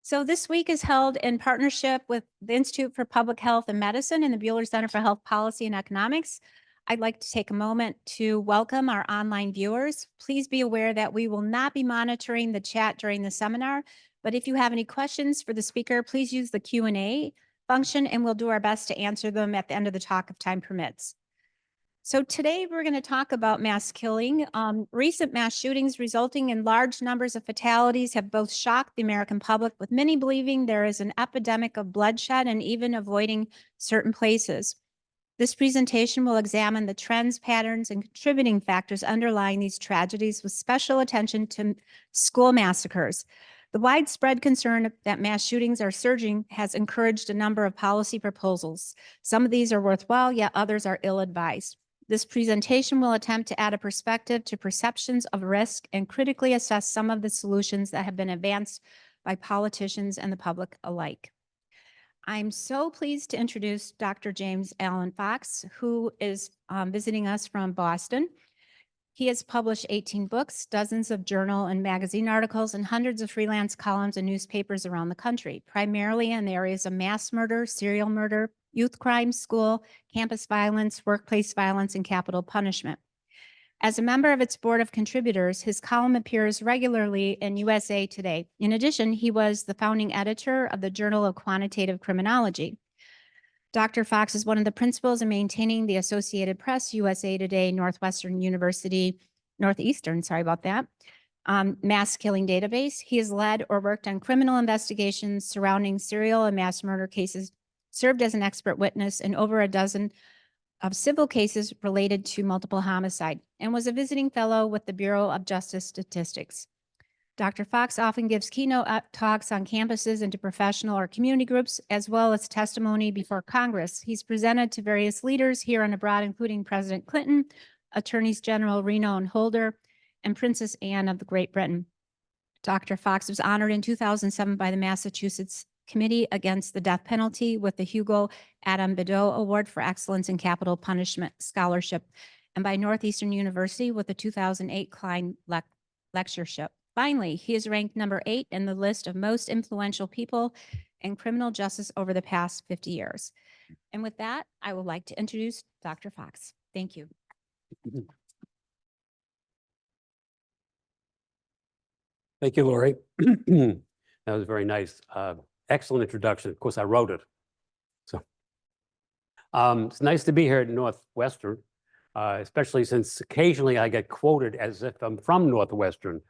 So this week is held in partnership with the Institute for Public Health and Medicine and the Bueller Center for Health Policy and Economics. I'd like to take a moment to welcome our online viewers. Please be aware that we will not be monitoring the chat during the seminar, but if you have any questions for the speaker, please use the Q&A function and we'll do our best to answer them at the end of the talk if time permits. So today we're going to talk about mass killing. Recent mass shootings resulting in large numbers of fatalities have both shocked the American public, with many believing there is an epidemic of bloodshed and even avoiding certain places. This presentation will examine the trends, patterns, and contributing factors underlying these tragedies with special attention to school massacres. The widespread concern that mass shootings are surging has encouraged a number of policy proposals. Some of these are worthwhile, yet others are ill-advised. This presentation will attempt to add a perspective to perceptions of risk and critically assess some of the solutions that have been advanced by politicians and the public alike. I'm so pleased to introduce Dr. James Allen Fox, who is visiting us from Boston. He has published 18 books, dozens of journal and magazine articles, and hundreds of freelance columns in newspapers around the country, primarily in the areas of mass murder, serial murder, youth crime, school, campus violence, workplace violence, and capital punishment. As a member of its board of contributors, his column appears regularly in USA Today. In addition, he was the founding editor of the Journal of Quantitative Criminology. Dr. Fox is one of the principals in maintaining the Associated Press, USA Today, Northeastern University, mass killing database. He has led or worked on criminal investigations surrounding serial and mass murder cases, served as an expert witness in over a dozen of civil cases related to multiple homicide, and was a visiting fellow with the Bureau of Justice Statistics. Dr. Fox often gives keynote talks on campuses and to professional or community groups, as well as testimony before Congress. He's presented to various leaders here and abroad, including President Clinton, Attorneys General Reno and Holder, and Princess Anne of Great Britain. Dr. Fox was honored in 2007 by the Massachusetts Committee Against the Death Penalty with the Hugo Adam Bideau Award for Excellence in Capital Punishment Scholarship, and by Northeastern University with the 2008 Klein Lectureship. Finally, he is ranked number 8 in the list of most influential people in criminal justice over the past 50 years. And with that, I would like to introduce Dr. Fox. Thank you. Thank you, Lori. That was very nice. Excellent introduction. Of course, I wrote it. So it's nice to be here at Northwestern, especially since occasionally I get quoted as if I'm from Northwestern.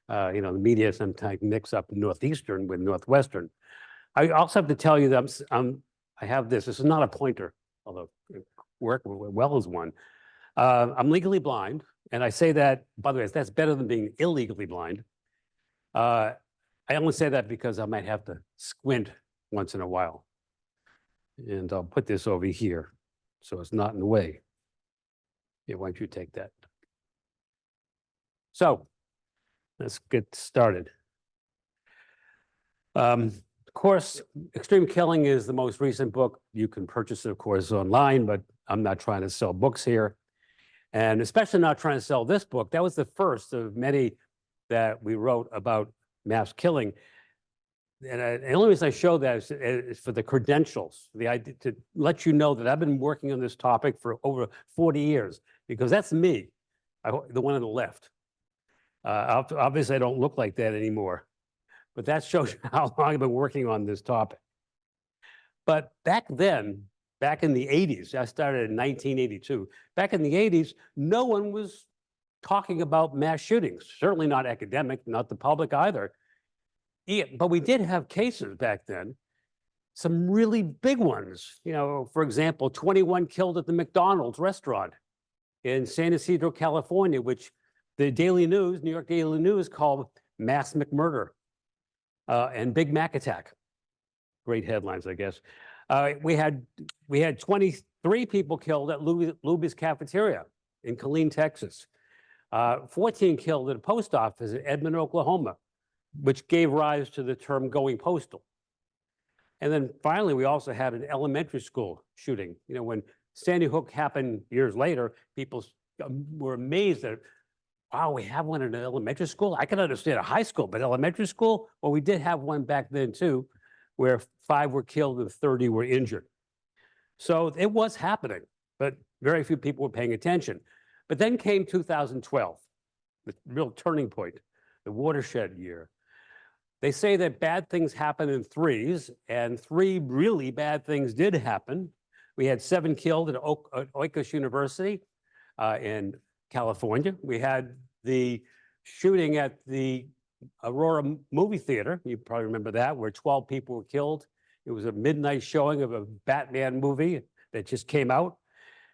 The media sometimes mix up Northeastern with Northwestern. I also have to tell you that I have this. This is not a pointer, although it worked well as one. I'm legally blind, and I say that, by the way, that's better than being illegally blind. I only say that because I might have to squint once in a while. And I'll put this over here so it's not in the way. Yeah, why don't you take that? So let's get started. Of course, Extreme Killing is the most recent book. You can purchase it, of course, online, but I'm not trying to sell books here. And especially not trying to sell this book. That was the first of many that we wrote about mass killing. And the only reason I show that is for the credentials, the idea to let you know that I've been working on this topic for over 40 years, because that's me, the one on the left. Obviously, I don't look like that anymore, but that shows you how long I've been working on this topic. But back then, back in the 80s, I started in 1982. Back in the 80s, no one was talking about mass shootings, certainly not academic, not the public either. Yeah, but we did have cases back then, some really big ones. For example, 21 killed at the McDonald's restaurant in San Ysidro, California, which the Daily News, New York Daily News, called Mass McMurder and Big Mac Attack. Great headlines, I guess. We had 23 people killed at Luby's Cafeteria in Killeen, Texas. 14 killed at a post office in Edmond, Oklahoma, which gave rise to the term going postal. And then finally, we also had an elementary school shooting. When Sandy Hook happened years later, people were amazed at wow, we have one in an elementary school. I can understand a high school, but elementary school, well, we did have one back then too, where 5 were killed and 30 were injured. So it was happening, but very few people were paying attention. But then came 2012, the real turning point, the watershed year. They say that bad things happen in threes, and 3 really bad things did happen. We had 7 killed at Oikos University in California. We had the shooting at the Aurora movie theater. You probably remember that, where 12 people were killed. It was a midnight showing of a Batman movie that just came out.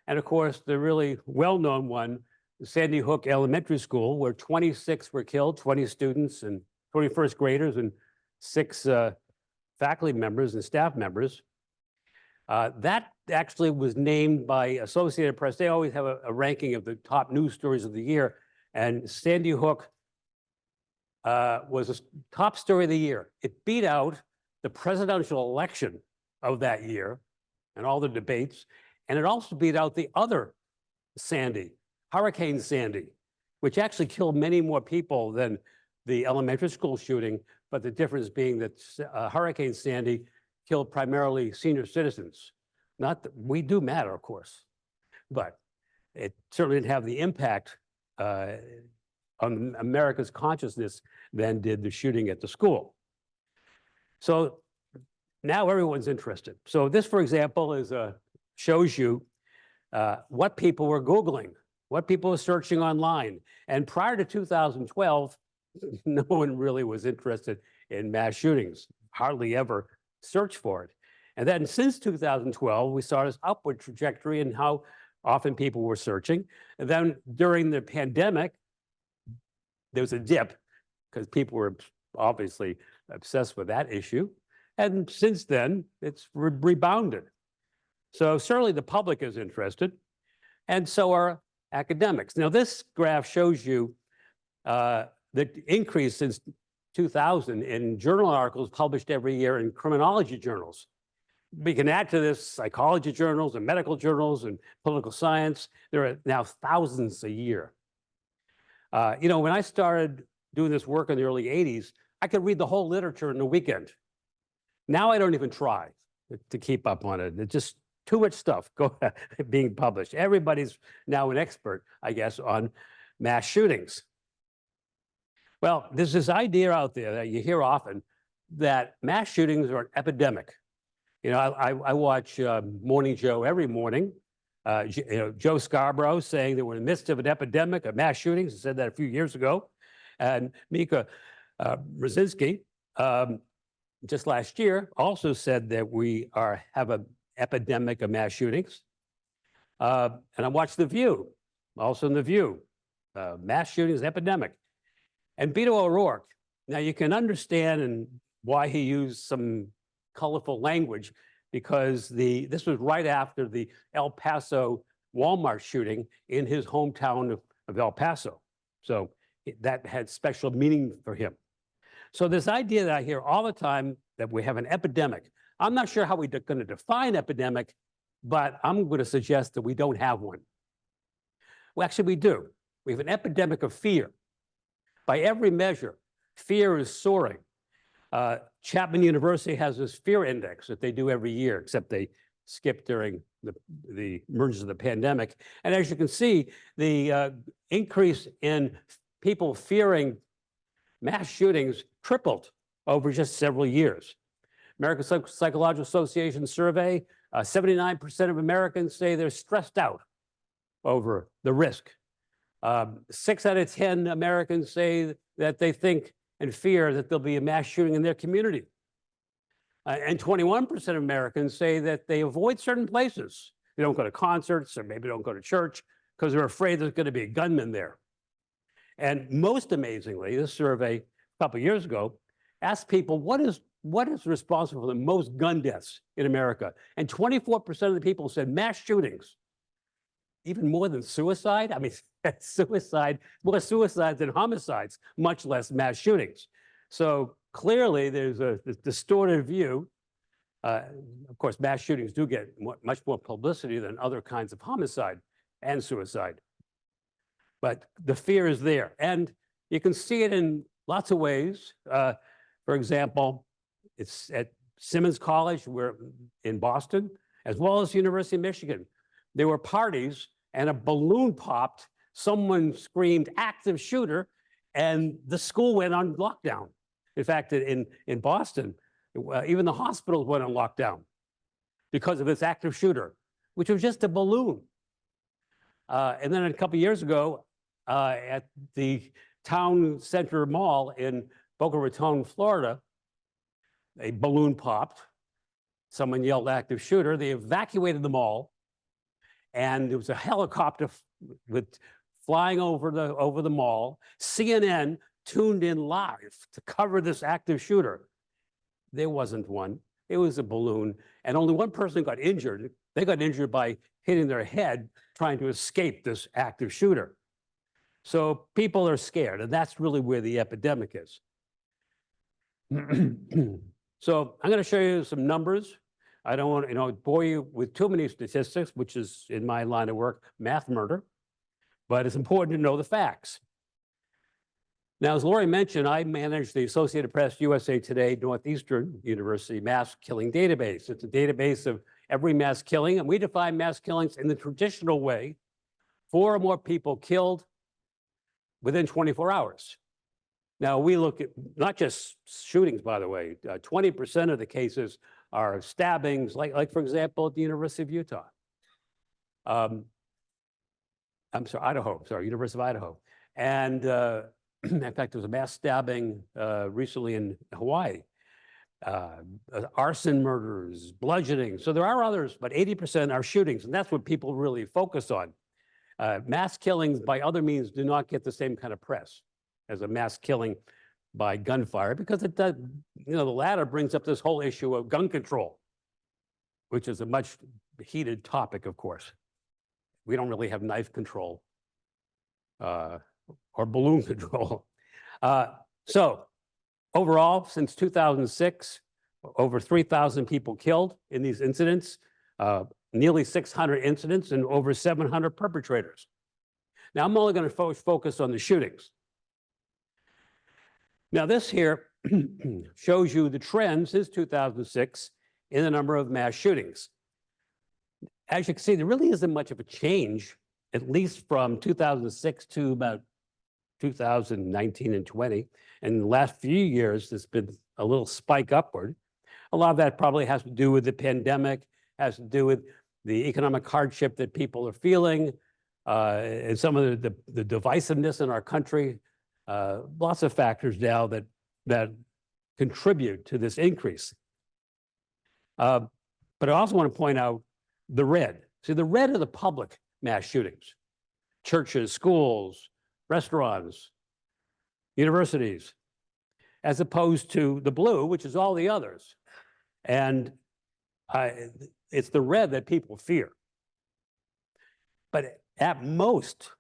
And of course, the really well-known one, Sandy Hook Elementary School, where 26 were killed, 20 students and 21st graders and 6 faculty members and staff members. That actually was named by Associated Press. They always have a ranking of the top news stories of the year. And Sandy Hook was a top story of the year. It beat out the presidential election of that year and all the debates. And it also beat out the other Sandy, Hurricane Sandy, which actually killed many more people than the elementary school shooting, but the difference being that Hurricane Sandy killed primarily senior citizens. Not that we do matter, of course, but it certainly didn't have the impact on America's consciousness than did the shooting at the school. So now everyone's interested. So this, for example, is shows you what people were Googling, what people were searching online. And prior to 2012, no one really was interested in mass shootings, hardly ever searched for it. And then since 2012, we saw this upward trajectory in how often people were searching. And then during the pandemic, there was a dip because people were obviously obsessed with that issue. And since then, it's rebounded. So certainly the public is interested, and so are academics. Now, this graph shows you the increase since 2000 in journal articles published every year in criminology journals. We can add to this psychology journals and medical journals and political science. There are now thousands a year. When I started doing this work in the early 80s, I could read the whole literature in a weekend. Now I don't even try to keep up on it. It's just too much stuff being published. Everybody's now an expert, I guess, on mass shootings. Well, there's this idea out there that you hear often that mass shootings are an epidemic. I watch Morning Joe every morning. Joe Scarborough saying that we're in the midst of an epidemic of mass shootings. He said that a few years ago. And Mika Brzezinski, just last year, also said that we have an epidemic of mass shootings. And I watched The View, also in The View, mass shootings epidemic. And Beto O'Rourke, now you can understand why he used some colorful language, because this was right after the El Paso Walmart shooting in his hometown of El Paso. So that had special meaning for him. So this idea that I hear all the time that we have an epidemic, I'm not sure how we're going to define epidemic, but I'm going to suggest that we don't have one. Well, actually, we do. We have an epidemic of fear. By every measure, fear is soaring. Chapman University has this fear index that they do every year, except they skipped during the emergence of the pandemic. And as you can see, the increase in people fearing mass shootings tripled over just several years. American Psychological Association survey, 79% of Americans say they're stressed out over the risk. 6 out of 10 Americans say that they think and fear that there'll be a mass shooting in their community. And 21% of Americans say that they avoid certain places. They don't go to concerts or maybe don't go to church because they're afraid there's going to be a gunman there. And most amazingly, this survey a couple of years ago asked people, what is responsible for the most gun deaths in America? And 24% of the people said mass shootings. Even more than suicide? I mean, more suicides than homicides, much less mass shootings. So clearly there's a distorted view. Of course, mass shootings do get much more publicity than other kinds of homicide and suicide. But the fear is there. And you can see it in lots of ways. For example, it's at Simmons College, where in Boston, as well as University of Michigan. There were parties and a balloon popped. Someone screamed active shooter, and the school went on lockdown. In fact, in Boston, even the hospitals went on lockdown because of this active shooter, which was just a balloon. And then a couple of years ago, at the town center mall in Boca Raton, Florida, a balloon popped. Someone yelled active shooter. They evacuated the mall, and there was a helicopter with flying over the mall. CNN tuned in live to cover this active shooter. There wasn't one. It was a balloon, and only one person got injured. They got injured by hitting their head trying to escape this active shooter. So people are scared, and that's really where the epidemic is. So I'm going to show you some numbers. I don't want to, bore you with too many statistics, which is in my line of work, math murder, but it's important to know the facts. Now, as Lori mentioned, I manage the Associated Press USA Today Northeastern University mass killing database. It's a database of every mass killing, and we define mass killings in the traditional way: 4 or more people killed within 24 hours. Now, we look at not just shootings, by the way. 20% of the cases are stabbings, like for example, at the University of Utah. I'm sorry, Idaho, University of Idaho. And in fact, there was a mass stabbing recently in Hawaii. Arson murders, bludgeoning. So there are others, but 80% are shootings, and that's what people really focus on. Mass killings by other means do not get the same kind of press as a mass killing by gunfire, because it does, the latter brings up this whole issue of gun control, which is a much heated topic, of course. We don't really have knife control or balloon control. So overall, since 2006, over 3,000 people killed in these incidents, nearly 600 incidents, and over 700 perpetrators. Now, I'm only going to focus on the shootings. Now, this here shows you the trend since 2006 in the number of mass shootings. As you can see, there really isn't much of a change, at least from 2006 to about 2019 and 20. And in the last few years, there's been a little spike upward. A lot of that probably has to do with the pandemic, has to do with the economic hardship that people are feeling, and some of the divisiveness in our country. Lots of factors now that contribute to this increase. But I also want to point out the red. See, the red are the public mass shootings: churches, schools, restaurants, universities, as opposed to the blue, which is all the others. And it's the red that people fear. But at most,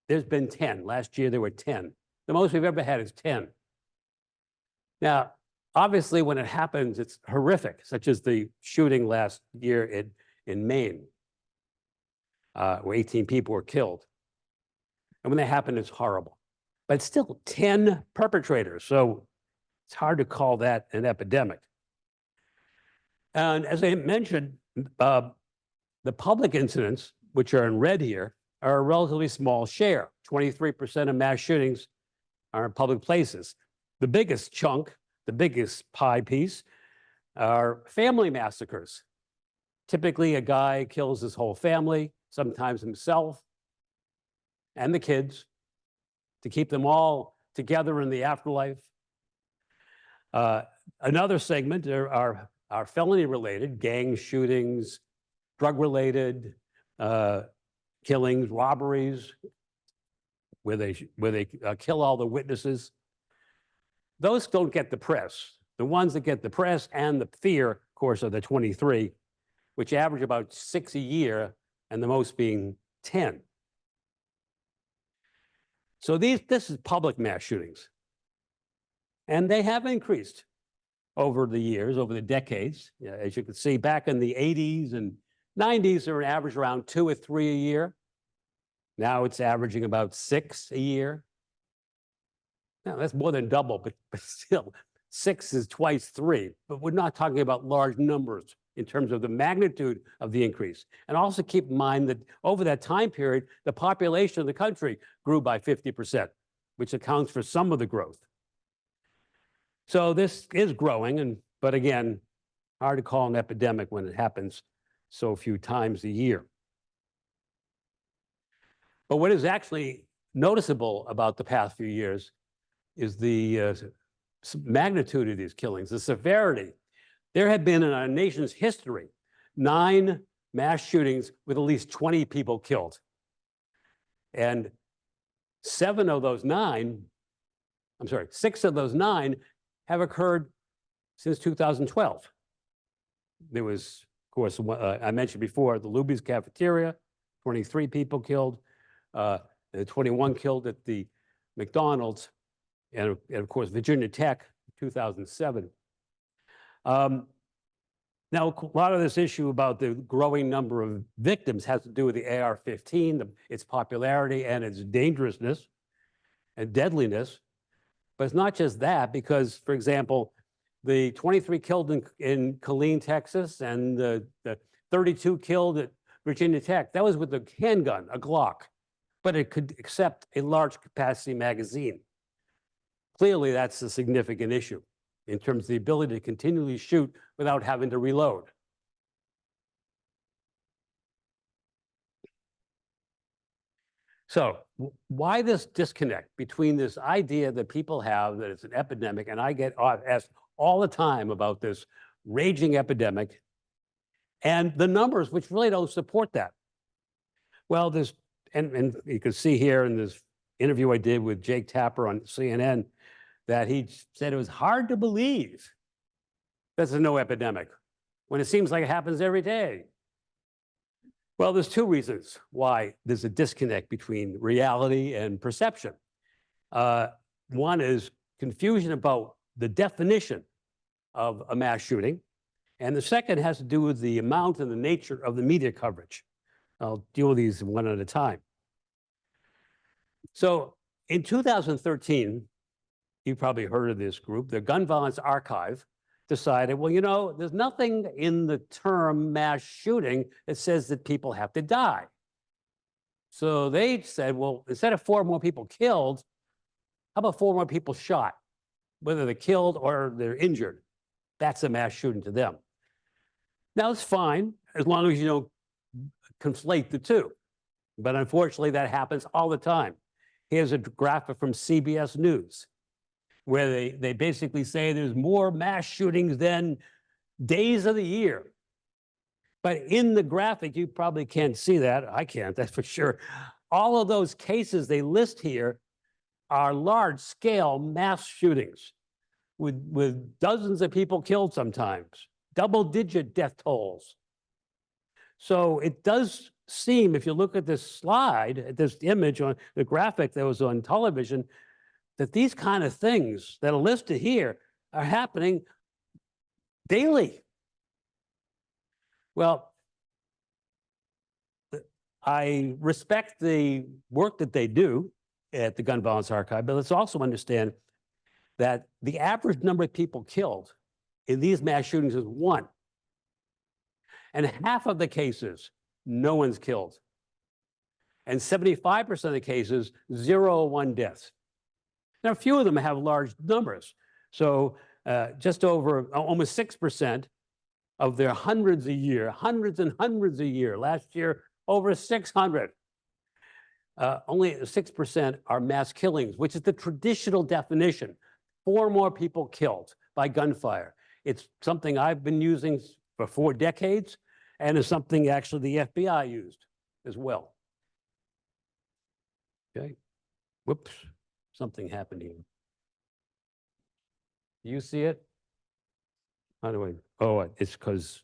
there's been 10. Last year, there were 10. The most we've ever had is 10. Now, obviously, when it happens, it's horrific, such as the shooting last year in Maine, where 18 people were killed. And when that happened, it's horrible. But it's still 10 perpetrators, so it's hard to call that an epidemic. And as I mentioned, the public incidents, which are in red here, are a relatively small share. 23% of mass shootings are in public places. The biggest chunk, the biggest pie piece, are family massacres. Typically, a guy kills his whole family, sometimes himself and the kids, to keep them all together in the afterlife. Another segment are felony-related, gang shootings, drug-related killings, robberies, where they kill all the witnesses. Those don't get the press. The ones that get the press and the fear, of course, are the 23, which average about 6 a year, and the most being 10. So this is public mass shootings. And they have increased over the years, over the decades. As you can see, back in the 80s and 90s, they were an average around 2 or 3 a year. Now it's averaging about 6 a year. Now, that's more than double, but still, 6 is twice 3. But we're not talking about large numbers in terms of the magnitude of the increase. And also keep in mind that over that time period, the population of the country grew by 50%, which accounts for some of the growth. So this is growing, but again, hard to call an epidemic when it happens so few times a year. But what is actually noticeable about the past few years is the magnitude of these killings, the severity. There have been in our nation's history 9 mass shootings with at least 20 people killed. And 6 of those 9 have occurred since 2012. There was, of course, I mentioned before, the Luby's cafeteria, 23 people killed, 21 killed at the McDonald's, and of course, Virginia Tech, 2007. Now, a lot of this issue about the growing number of victims has to do with the AR-15, its popularity and its dangerousness and deadliness. But it's not just that, because, for example, the 23 killed in Killeen, Texas, and the 32 killed at Virginia Tech, that was with a handgun, a Glock, but it could accept a large capacity magazine. Clearly, that's a significant issue in terms of the ability to continually shoot without having to reload. So why this disconnect between this idea that people have that it's an epidemic, and I get asked all the time about this raging epidemic, and the numbers which really don't support that? Well, there's, and you can see here in this interview I did with Jake Tapper on CNN, that he said it was hard to believe there's no epidemic when it seems like it happens every day. Well, there's 2 reasons why there's a disconnect between reality and perception. One is confusion about the definition of a mass shooting, and the second has to do with the amount and the nature of the media coverage. I'll deal with these one at a time. So in 2013, you've probably heard of this group, the Gun Violence Archive decided, well, you know, there's nothing in the term mass shooting that says that people have to die. So they said, well, instead of 4 more people killed, how about 4 more people shot, whether they're killed or they're injured? That's a mass shooting to them. Now, it's fine as long as you don't conflate the 2. But unfortunately, that happens all the time. Here's a graphic from CBS News, where they basically say there's more mass shootings than days of the year. But in the graphic, you probably can't see that. I can't, that's for sure. All of those cases they list here are large-scale mass shootings with dozens of people killed sometimes, double-digit death tolls. So it does seem, if you look at this slide, at this image on the graphic that was on television, that these kind of things that are listed here are happening daily. Well, I respect the work that they do at the Gun Violence Archive, but let's also understand that the average number of people killed in these mass shootings is 1. And half of the cases, no one's killed. And 75% of the cases, 0 or 1 deaths. Now, a few of them have large numbers. So just over almost 6% of their hundreds a year, hundreds and hundreds a year. Last year, over 600. Only 6% are mass killings, which is the traditional definition. 4 more people killed by gunfire. It's something I've been using for 4 decades, and is something actually the FBI used as well. Okay, whoops. Something happened here. Do you see it? How do I? Oh, it's because.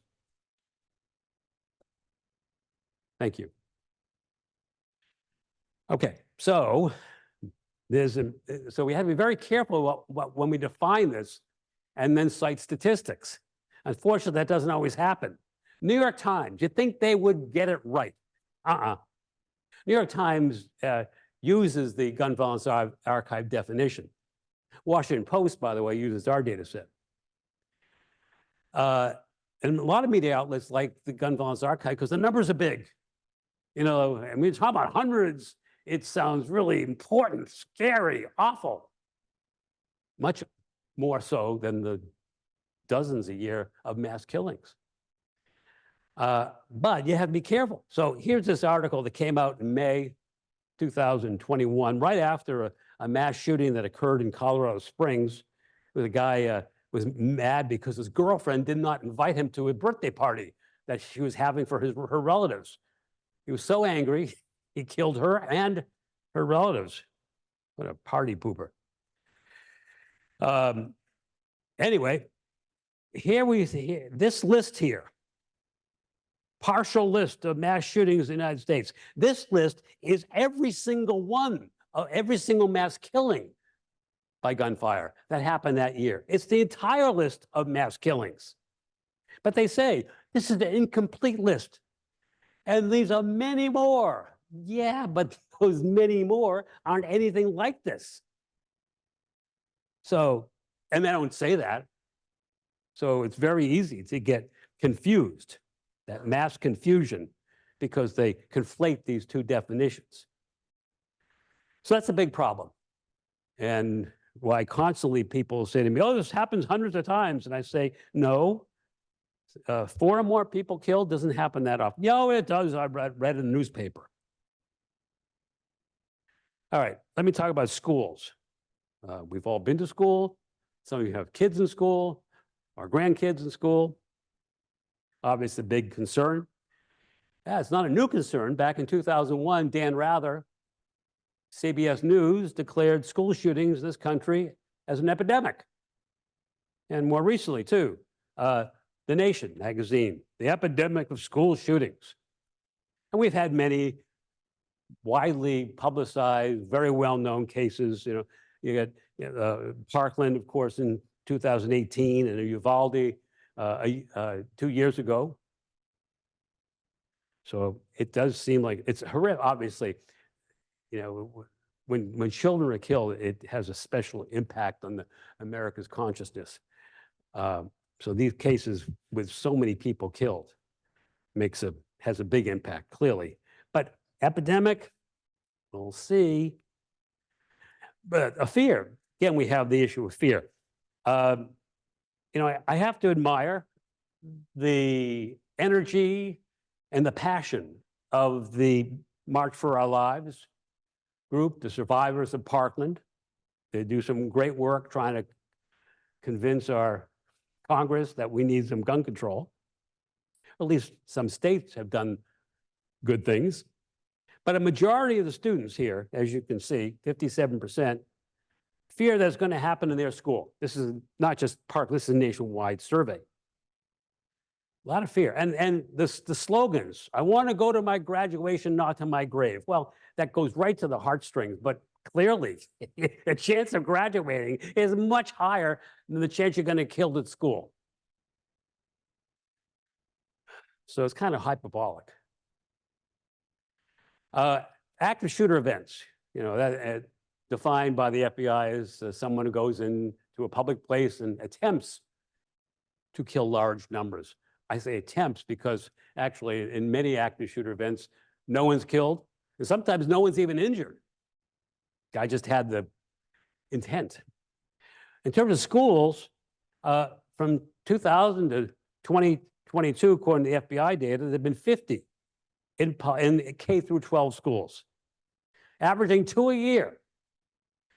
Thank you. Okay, so so we have to be very careful when we define this, and then cite statistics. Unfortunately, that doesn't always happen. New York Times, you'd think they would get it right. New York Times uses the gun violence archive definition. Washington Post, by the way, uses our data set. And a lot of media outlets like the gun violence archive because the numbers are big. You know, I mean, talk about hundreds. It sounds really important, scary, awful. Much more so than the dozens a year of mass killings. But you have to be careful. So here's this article that came out in May 2021, right after a mass shooting that occurred in Colorado Springs, where the guy was mad because his girlfriend did not invite him to a birthday party that she was having for her relatives. He was so angry, he killed her and her relatives. What a party pooper. Anyway, here we see this list here. Partial list of mass shootings in the United States. This list is every single one of every single mass killing by gunfire that happened that year. It's the entire list of mass killings. But they say this is the incomplete list. And these are many more. Yeah, but those many more aren't anything like this. So, and they don't say that. So it's very easy to get confused, that mass confusion, because they conflate these two definitions. So that's a big problem. And why constantly people say to me, oh, this happens hundreds of times. And I say, no, 4 or more people killed doesn't happen that often. No, it does. I read in the newspaper. All right, let me talk about schools. We've all been to school. Some of you have kids in school, or grandkids in school. Obviously, a big concern. Yeah, it's not a new concern. Back in 2001, Dan Rather, CBS News, declared school shootings in this country as an epidemic. And more recently, too, The Nation magazine, the epidemic of school shootings. And we've had many widely publicized, very well-known cases. You know, you got Parkland, of course, in 2018, and Uvalde 2 years ago. So it does seem like it's horrific. Obviously, you know, when children are killed, it has a special impact on America's consciousness. So these cases with so many people killed has a big impact, clearly. But epidemic, we'll see. But a fear, again, we have the issue of fear. You know, I have to admire the energy and the passion of the March for Our Lives group, the survivors of Parkland. They do some great work trying to convince our Congress that we need some gun control. At least some states have done good things. But a majority of the students here, as you can see, 57%, fear that's going to happen in their school. This is not just Parkland, this is a nationwide survey. A lot of fear. And the slogans, I want to go to my graduation, not to my grave. Well, that goes right to the heartstrings, but clearly the chance of graduating is much higher than the chance you're going to get killed at school. So it's kind of hyperbolic. Active shooter events, you know, that defined by the FBI as someone who goes into a public place and attempts to kill large numbers. I say attempts because actually in many active shooter events, no one's killed, and sometimes no one's even injured. Guy just had the intent. In terms of schools, from 2000 to 2022, according to the FBI data, there have been 50 in K through 12 schools, averaging 2 a year.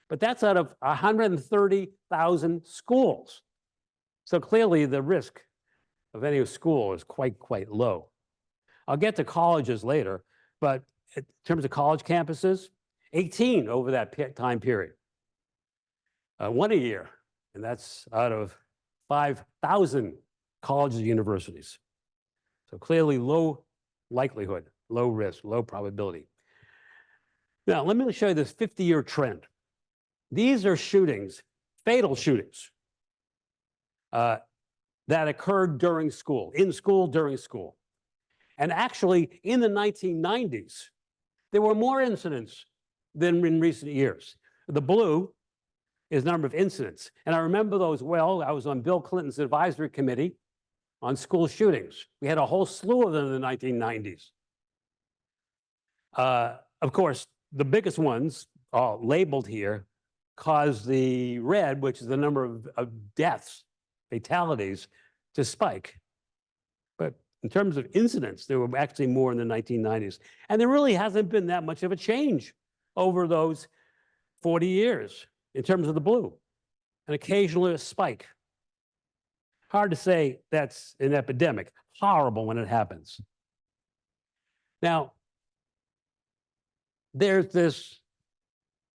But that's out of 130,000 schools. So clearly the risk of any school is quite low. I'll get to colleges later, but in terms of college campuses, 18 over that time period. 1 a year, and that's out of 5,000 colleges and universities. So clearly low likelihood, low risk, low probability. Now, let me show you this 50-year trend. These are shootings, fatal shootings, that occurred during school, in school, during school. And actually, in the 1990s, there were more incidents than in recent years. The blue is number of incidents. And I remember those well. I was on Bill Clinton's advisory committee on school shootings. We had a whole slew of them in the 1990s. Of course, the biggest ones labeled here caused the red, which is the number of deaths, fatalities, to spike. But in terms of incidents, there were actually more in the 1990s. And there really hasn't been that much of a change over those 40 years in terms of the blue. And occasionally a spike. Hard to say that's an epidemic. Horrible when it happens. Now, there's this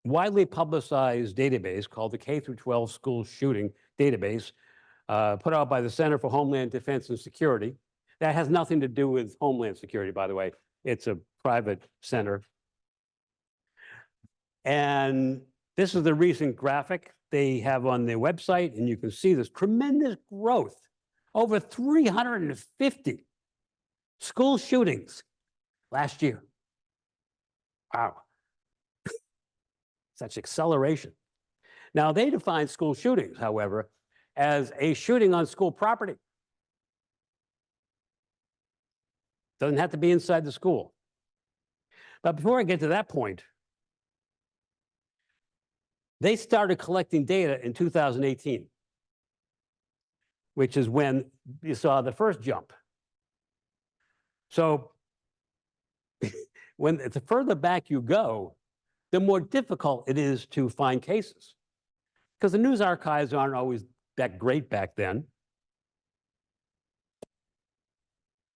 widely publicized database called the K-12 School Shooting Database, put out by the Center for Homeland Defense and Security. That has nothing to do with Homeland Security, by the way. It's a private center. And this is the recent graphic they have on their website, and you can see this tremendous growth. Over 350 school shootings last year. Wow. Such acceleration. Now, they define school shootings, however, as a shooting on school property. Doesn't have to be inside the school. But before I get to that point, they started collecting data in 2018, which is when you saw the first jump. So the further back you go, the more difficult it is to find cases, because the news archives aren't always that great back then.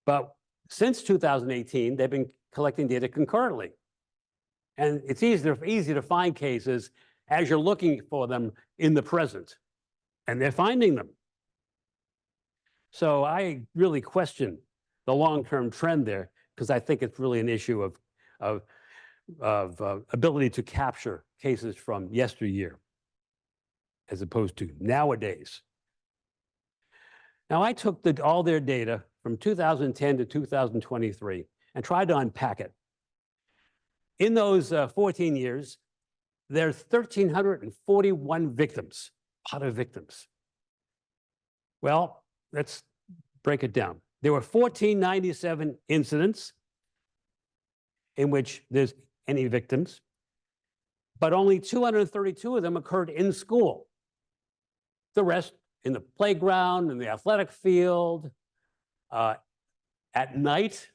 But since 2018, they've been collecting data concurrently. And it's easy to find cases as you're looking for them in the present, and they're finding them. So I really question the long-term trend there, because I think it's really an issue of ability to capture cases from yesteryear as opposed to nowadays. Now, I took all their data from 2010 to 2023 and tried to unpack it. In those 14 years, there's 1,341 victims, a lot of victims. Well, let's break it down. There were 1,497 incidents in which there's any victims, but only 232 of them occurred in school. The rest in the playground, in the athletic field, at night,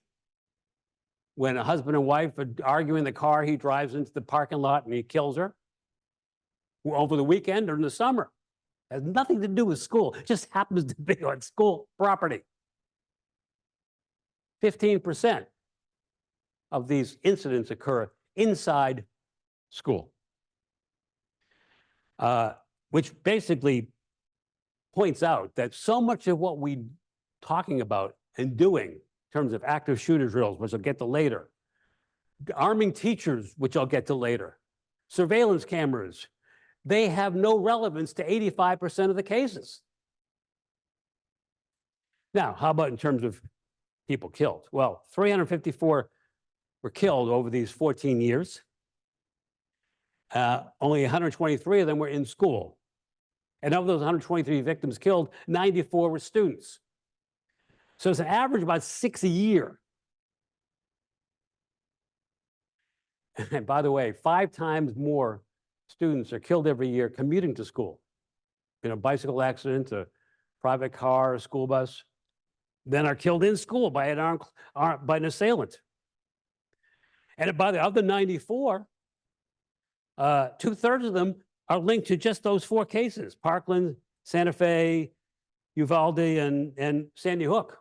when a husband and wife are arguing in the car, he drives into the parking lot and he kills her. Over the weekend or in the summer. It has nothing to do with school. It just happens to be on school property. 15% of these incidents occur inside school, which basically points out that so much of what we're talking about and doing in terms of active shooter drills, which I'll get to later, arming teachers, which I'll get to later, surveillance cameras, they have no relevance to 85% of the cases. Now, how about in terms of people killed? Well, 354 were killed over these 14 years. Only 123 of them were in school. And of those 123 victims killed, 94 were students. So it's an average about 6 a year. And by the way, 5 times more students are killed every year commuting to school. In a bicycle accident, a private car, a school bus, then are killed in school by an assailant. And by the other 94, 2/3 of them are linked to just those 4 cases: Parkland, Santa Fe, Uvalde, and Sandy Hook.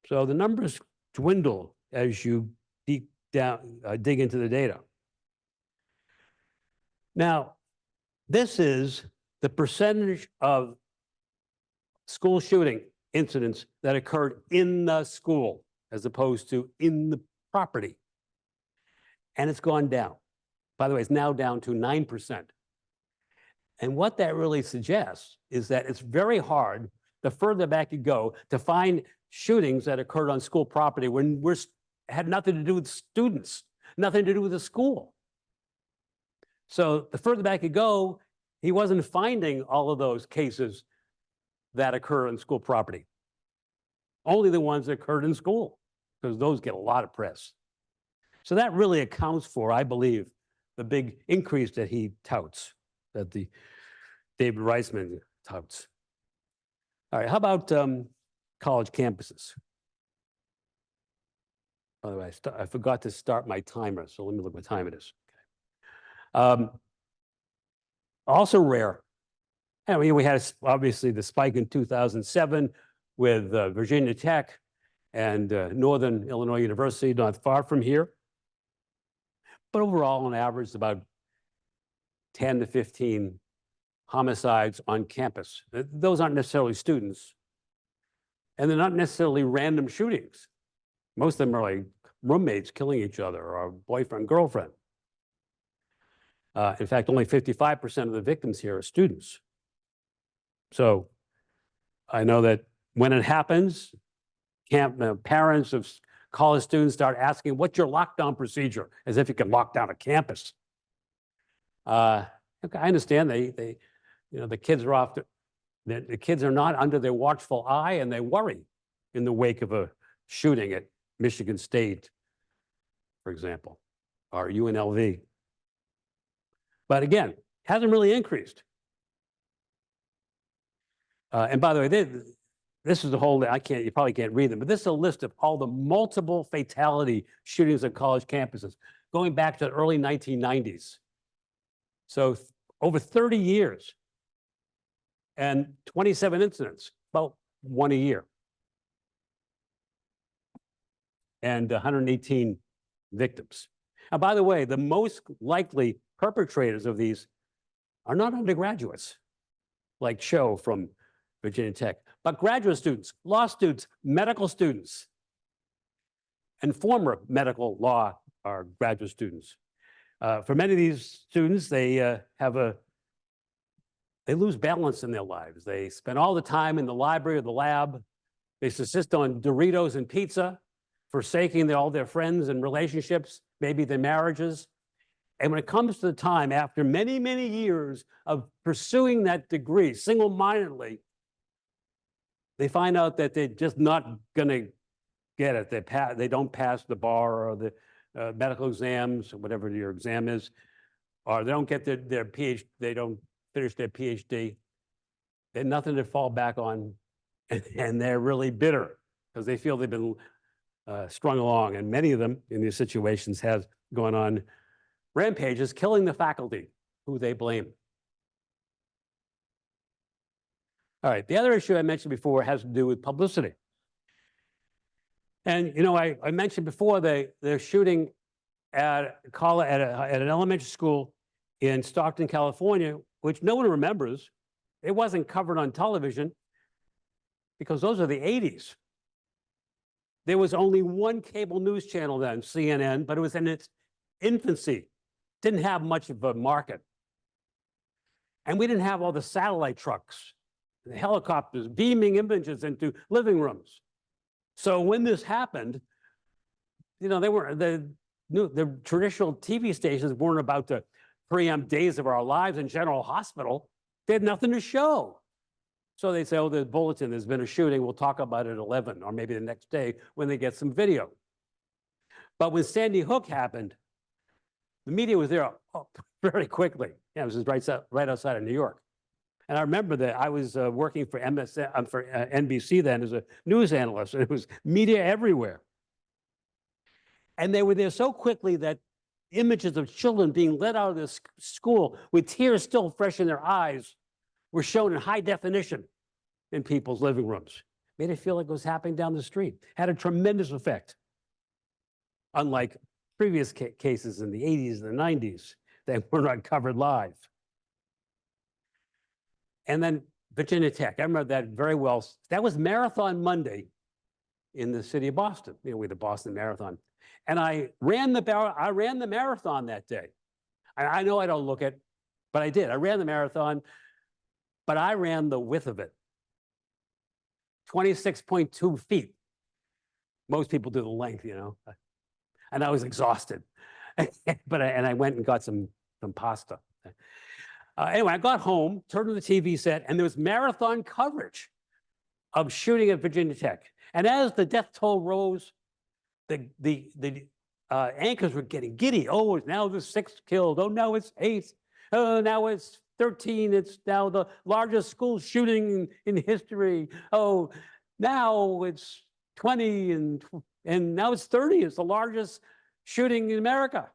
So the numbers dwindle as you dig into the data. Now, this is the percentage of school shooting incidents that occurred in the school as opposed to in the property. And it's gone down. By the way, it's now down to 9%. And what that really suggests is that it's very hard, the further back you go, to find shootings that occurred on school property when we're had nothing to do with students, nothing to do with the school. So the further back you go, he wasn't finding all of those cases that occur on school property. Only the ones that occurred in school, because those get a lot of press. So that really accounts for, I believe, the big increase that he touts, that the David Reisman touts. All right, how about college campuses? By the way, I forgot to start my timer, so let me look what time it is. Also rare. I mean, we had obviously the spike in 2007 with Virginia Tech and Northern Illinois University, not far from here. But overall, on average, about 10 to 15 homicides on campus. Those aren't necessarily students. And they're not necessarily random shootings. Most of them are like roommates killing each other or boyfriend, girlfriend. In fact, only 55% of the victims here are students. So I know that when it happens, parents of college students start asking, what's your lockdown procedure? As if you can lock down a campus. I understand the kids are off, the kids are not under their watchful eye and they worry in the wake of a shooting at Michigan State, for example, or UNLV. But again, hasn't really increased. And by the way, this is the whole, you probably can't read them, but this is a list of all the multiple fatality shootings at college campuses going back to the early 1990s. So over 30 years and 27 incidents, about one a year. And 118 victims. And by the way, the most likely perpetrators of these are not undergraduates, like Cho from Virginia Tech, but graduate students, law students, medical students, and former medical law or graduate students. For many of these students, they lose balance in their lives. They spend all the time in the library or the lab. They subsist on Doritos and pizza, forsaking all their friends and relationships, maybe their marriages. And when it comes to the time, after many, many years of pursuing that degree single-mindedly, they find out that they're just not going to get it. They don't pass the bar or the medical exams, or whatever your exam is, or they don't get their PhD, they don't finish their PhD. They have nothing to fall back on, and they're really bitter because they feel they've been strung along. And many of them in these situations have gone on rampages, killing the faculty who they blame. All right, the other issue I mentioned before has to do with publicity. And I mentioned before they're shooting at an elementary school in Stockton, California, which no one remembers. It wasn't covered on television because those are the 80s. There was only one cable news channel then, CNN, but it was in its infancy. Didn't have much of a market. And we didn't have all the satellite trucks, the helicopters beaming images into living rooms. So when this happened, the traditional TV stations weren't about to preempt days of our lives in General Hospital. They had nothing to show. So they say, oh, there's bulletin, there's been a shooting, we'll talk about it at 11, or maybe the next day when they get some video. But when Sandy Hook happened, the media was there very quickly. Yeah, it was right outside of New York. And I remember that I was working for NBC then as a news analyst, and it was media everywhere. And they were there so quickly that images of children being let out of this school with tears still fresh in their eyes were shown in high definition in people's living rooms. Made it feel like it was happening down the street. Had a tremendous effect. Unlike previous cases in the 80s and the 90s that were not covered live. And then Virginia Tech, I remember that very well. That was Marathon Monday in the city of Boston. We had the Boston Marathon. And I ran the marathon that day. I know I don't look it, but I did. I ran the marathon, but I ran the width of it. 26.2 feet. Most people do the length, and I was exhausted. But I went and got some pasta. Anyway, I got home, turned to the TV set, and there was marathon coverage of shooting at Virginia Tech. And as the death toll rose, the anchors were getting giddy. Oh, now there's 6 killed. Oh, now it's 8. Oh, now it's 13. It's now the largest school shooting in history. Oh, now it's 20 and now it's 30. It's the largest shooting in America.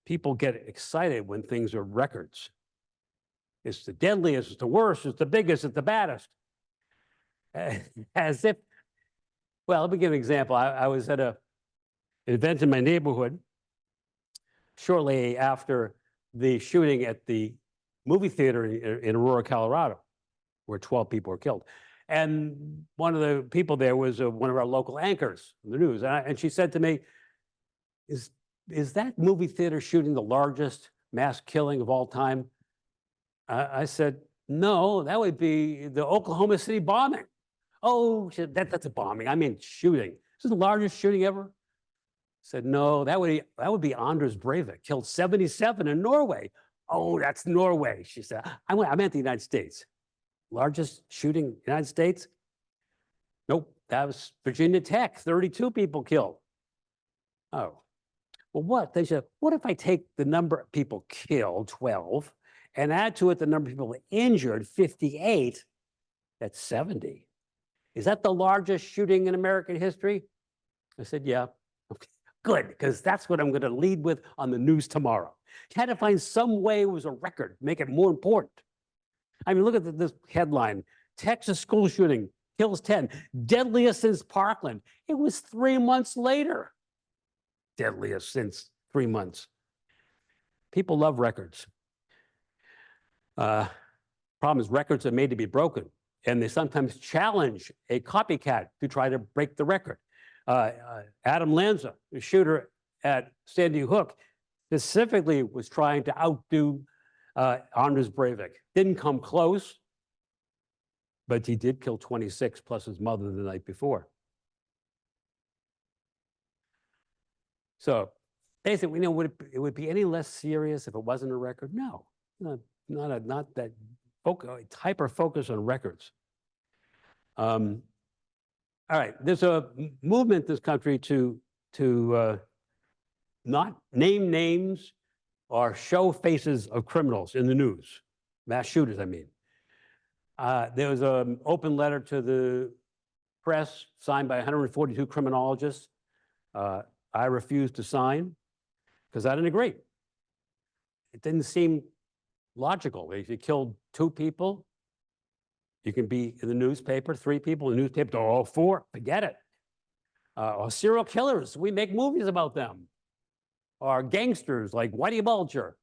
People get excited when things are records. It's the deadliest, it's the worst, it's the biggest, it's the baddest. As if, well, let me give an example. I was at an event in my neighborhood shortly after the shooting at the movie theater in Aurora, Colorado, where 12 people were killed. And one of the people there was one of our local anchors in the news. And she said to me, is that movie theater shooting the largest mass killing of all time? I said, no, that would be the Oklahoma City bombing. Oh, that's a bombing. I mean, shooting. This is the largest shooting ever. I said, no, that would be Anders Breivik, killed 77 in Norway. Oh, that's Norway, she said. I meant the United States. Largest shooting, United States? Nope, that was Virginia Tech, 32 people killed. Oh, well, what? They said, what if I take the number of people killed, 12, and add to it the number of people injured, 58, that's 70. Is that the largest shooting in American history? I said, yeah. Okay, good, because that's what I'm going to lead with on the news tomorrow. You had to find some way it was a record, make it more important. I mean, look at this headline. Texas school shooting, kills 10, deadliest since Parkland. It was 3 months later. Deadliest since 3 months. People love records. Problem is records are made to be broken, and they sometimes challenge a copycat to try to break the record. Adam Lanza, the shooter at Sandy Hook, specifically was trying to outdo Anders Breivik. Didn't come close, but he did kill 26 plus his mother the night before. So basically, would it be any less serious if it wasn't a record? No, not that hyper focus on records. All right, there's a movement in this country to not name names or show faces of criminals in the news, mass shooters, I mean. There was an open letter to the press signed by 142 criminologists. I refused to sign because I didn't agree. It didn't seem logical. If you killed 2 people, you can be in the newspaper, 3 people in the newspaper, or 4, forget it. Or serial killers, we make movies about them. Or gangsters like Whitey Bulger.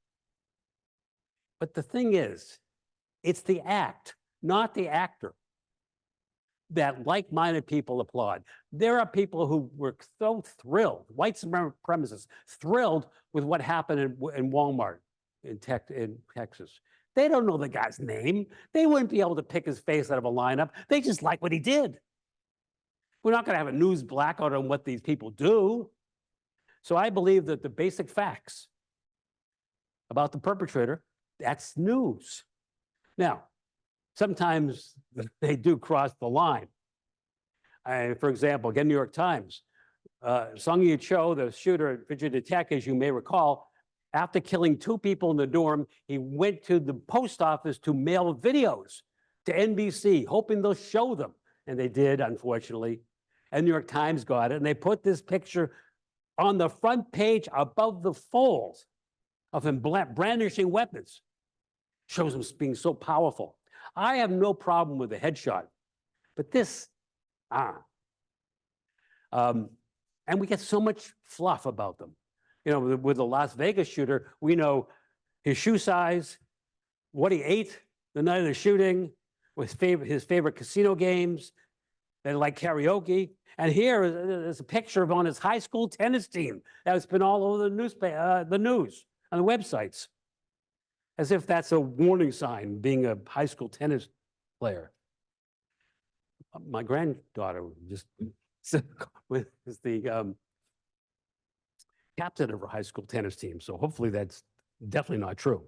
But the thing is, it's the act, not the actor, that like-minded people applaud. There are people who were so thrilled, white supremacists, thrilled with what happened in Walmart in Texas. They don't know the guy's name. They wouldn't be able to pick his face out of a lineup. They just like what he did. We're not going to have a news blackout on what these people do. So I believe that the basic facts about the perpetrator, that's news. Now, sometimes they do cross the line. For example, again, New York Times, Sung-Yi Cho, the shooter at Virginia Tech, as you may recall, after killing 2 people in the dorm, he went to the post office to mail videos to NBC, hoping they'll show them. And they did, unfortunately. And New York Times got it, and they put this picture on the front page above the folds of him brandishing weapons. Shows him being so powerful. I have no problem with the headshot, but this, and we get so much fluff about them. You know, with the Las Vegas shooter, we know his shoe size, what he ate the night of the shooting, his favorite casino games, they like karaoke. And here is a picture of on his high school tennis team that's been all over the news, on the websites, as if that's a warning sign, being a high school tennis player. My granddaughter just was the captain of her high school tennis team. So hopefully that's definitely not true.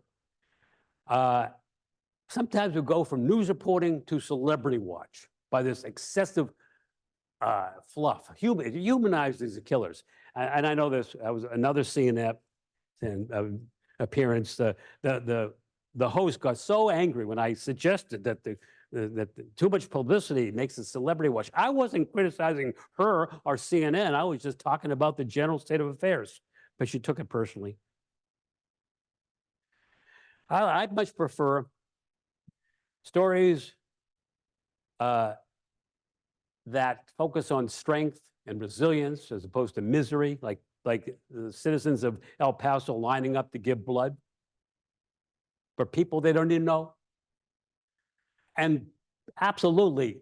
Sometimes we go from news reporting to celebrity watch by this excessive fluff. It humanizes the killers. And I know this. I was another CNN appearance. The host got so angry when I suggested that too much publicity makes it celebrity watch. I wasn't criticizing her or CNN. I was just talking about the general state of affairs. But she took it personally. I'd much prefer stories that focus on strength and resilience as opposed to misery, like the citizens of El Paso lining up to give blood for people they don't even know. And absolutely,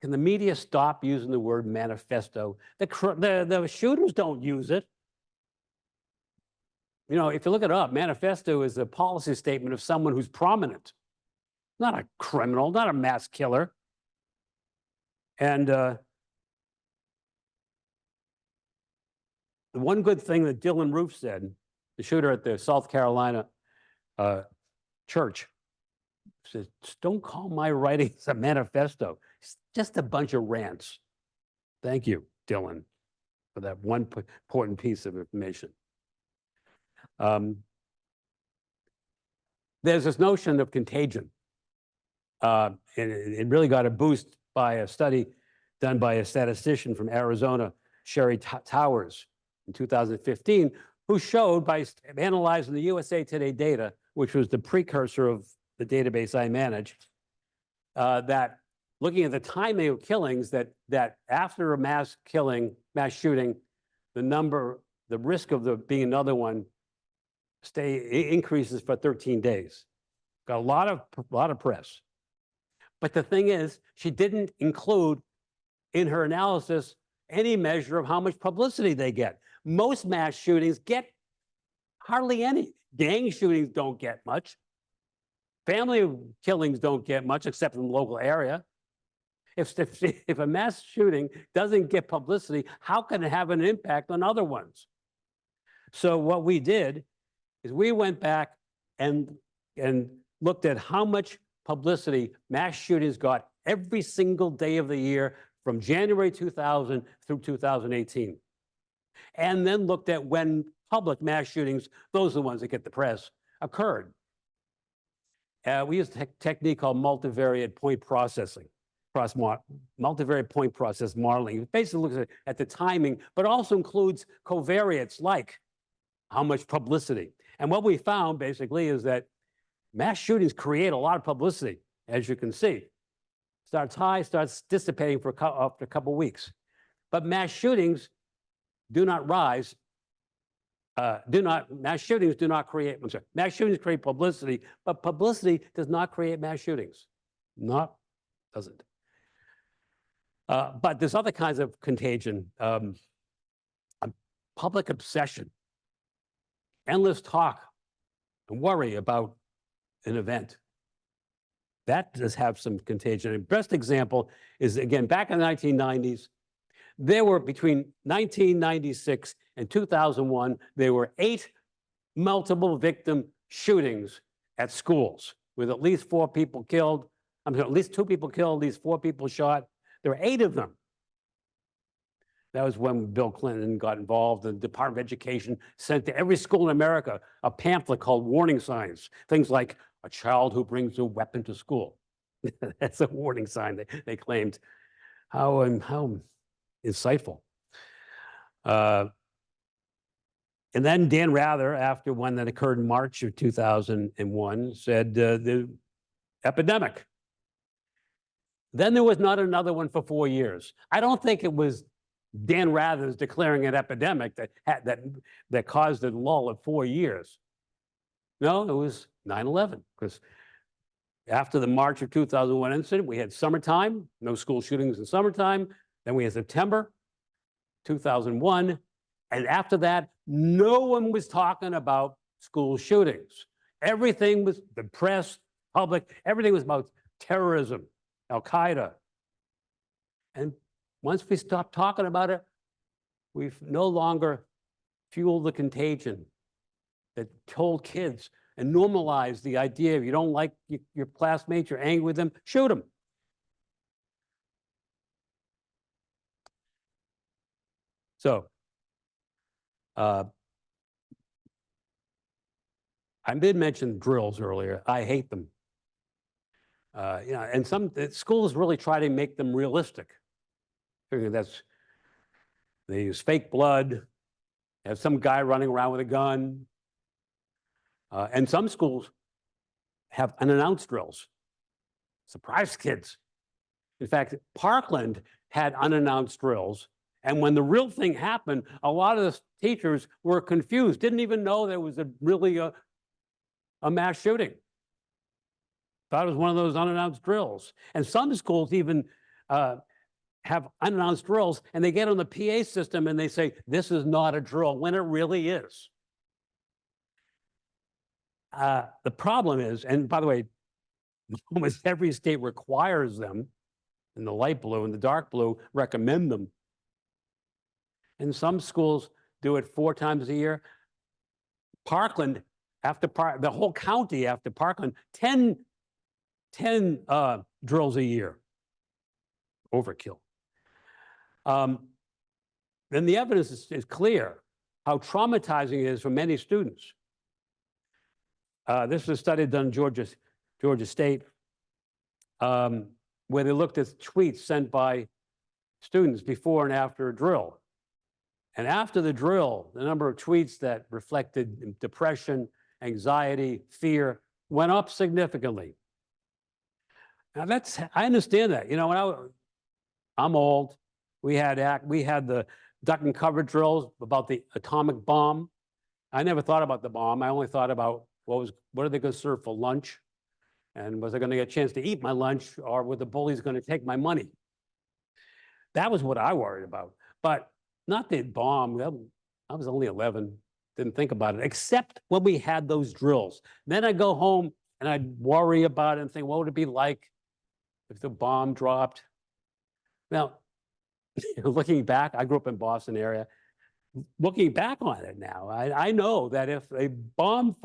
can the media stop using the word manifesto? The shooters don't use it. You know, if you look it up, manifesto is a policy statement of someone who's prominent, not a criminal, not a mass killer. And the one good thing that Dylan Roof said, the shooter at the South Carolina church, says, don't call my writings a manifesto. It's just a bunch of rants. Thank you, Dylan, for that one important piece of information. There's this notion of contagion. And it really got a boost by a study done by a statistician from Arizona, Sherry Towers, in 2015, who showed by analyzing the USA Today data, which was the precursor of the database I managed, that looking at the timing of killings, that after a mass shooting, the risk of there being another one increases for 13 days. Got a lot of press. But the thing is, she didn't include in her analysis any measure of how much publicity they get. Most mass shootings get hardly any. Gang shootings don't get much. Family killings don't get much, except in the local area. If a mass shooting doesn't get publicity, how can it have an impact on other ones? So what we did is we went back and looked at how much publicity mass shootings got every single day of the year from January 2000 through 2018. And then looked at when public mass shootings, those are the ones that get the press, occurred. We used a technique called multivariate point processing, multivariate point process modeling. It basically looks at the timing, but also includes covariates like how much publicity. And what we found basically is that mass shootings create a lot of publicity, as you can see. Starts high, starts dissipating after a couple of weeks. But mass shootings do not rise. Mass shootings do not create, I'm sorry, mass shootings create publicity, but publicity does not create mass shootings. Doesn't. But there's other kinds of contagion. Public obsession, endless talk and worry about an event. That does have some contagion. And best example is, again, back in the 1990s, there were between 1996 and 2001, there were 8 multiple victim shootings at schools with at least 4 people killed. I'm sorry, at least 2 people killed, at least 4 people shot. There were 8 of them. That was when Bill Clinton got involved. The Department of Education sent to every school in America a pamphlet called warning signs. Things like a child who brings a weapon to school. That's a warning sign, they claimed. How insightful. And then Dan Rather, after one that occurred in March of 2001, said the epidemic. Then there was not another one for 4 years. I don't think it was Dan Rather's declaring an epidemic that caused a lull of 4 years. No, it was 9/11, because after the March of 2001 incident, we had summertime, no school shootings in summertime. Then we had September 2001. And after that, no one was talking about school shootings. Everything was, the press, public, everything was about terrorism, Al-Qaeda. And Once we stop talking about it, we've no longer fueled the contagion that told kids and normalized the idea if you don't like your classmates, you're angry with them, shoot them. So, I did mention drills earlier. I hate them. And some schools really try to make them realistic. Figuring they use fake blood, have some guy running around with a gun. And some schools have unannounced drills. Surprise kids. In fact, Parkland had unannounced drills. And when the real thing happened, a lot of the teachers were confused, didn't even know there was really a mass shooting. Thought it was one of those unannounced drills. And some schools even have unannounced drills, and they get on the PA system and they say, this is not a drill, when it really is. The problem is, and by the way, almost every state requires them, in the light blue and the dark blue, recommend them. And some schools do it 4 times a year. Parkland, the whole county after Parkland, 10 drills a year. Overkill. Then the evidence is clear how traumatizing it is for many students. This was a study done in Georgia State, where they looked at tweets sent by students before and after a drill. And after the drill, the number of tweets that reflected depression, anxiety, fear went up significantly. Now I understand that. You know, I'm old. We had the duck and cover drills about the atomic bomb. I never thought about the bomb. I only thought about what are they going to serve for lunch? And was I going to get a chance to eat my lunch, or were the bullies going to take my money? That was what I worried about. But not the bomb. I was only 11. Didn't think about it, except when we had those drills. Then I'd go home and I'd worry about it and think, what would it be like if the bomb dropped? Now, looking back, I grew up in Boston area. Looking back on it now, I know that if a bomb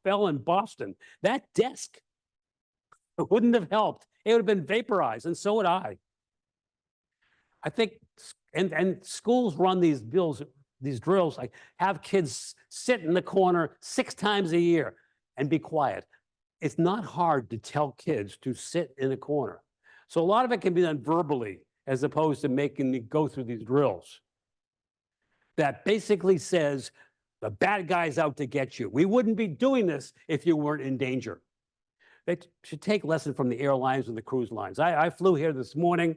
fell in Boston, that desk wouldn't have helped. It would have been vaporized, and so would I. I think, and schools run these drills, like have kids sit in the corner 6 times a year and be quiet. It's not hard to tell kids to sit in a corner. So a lot of it can be done verbally, as opposed to making me go through these drills. That basically says, the bad guy's out to get you. We wouldn't be doing this if you weren't in danger. They should take lesson from the airlines and the cruise lines. I flew here this morning.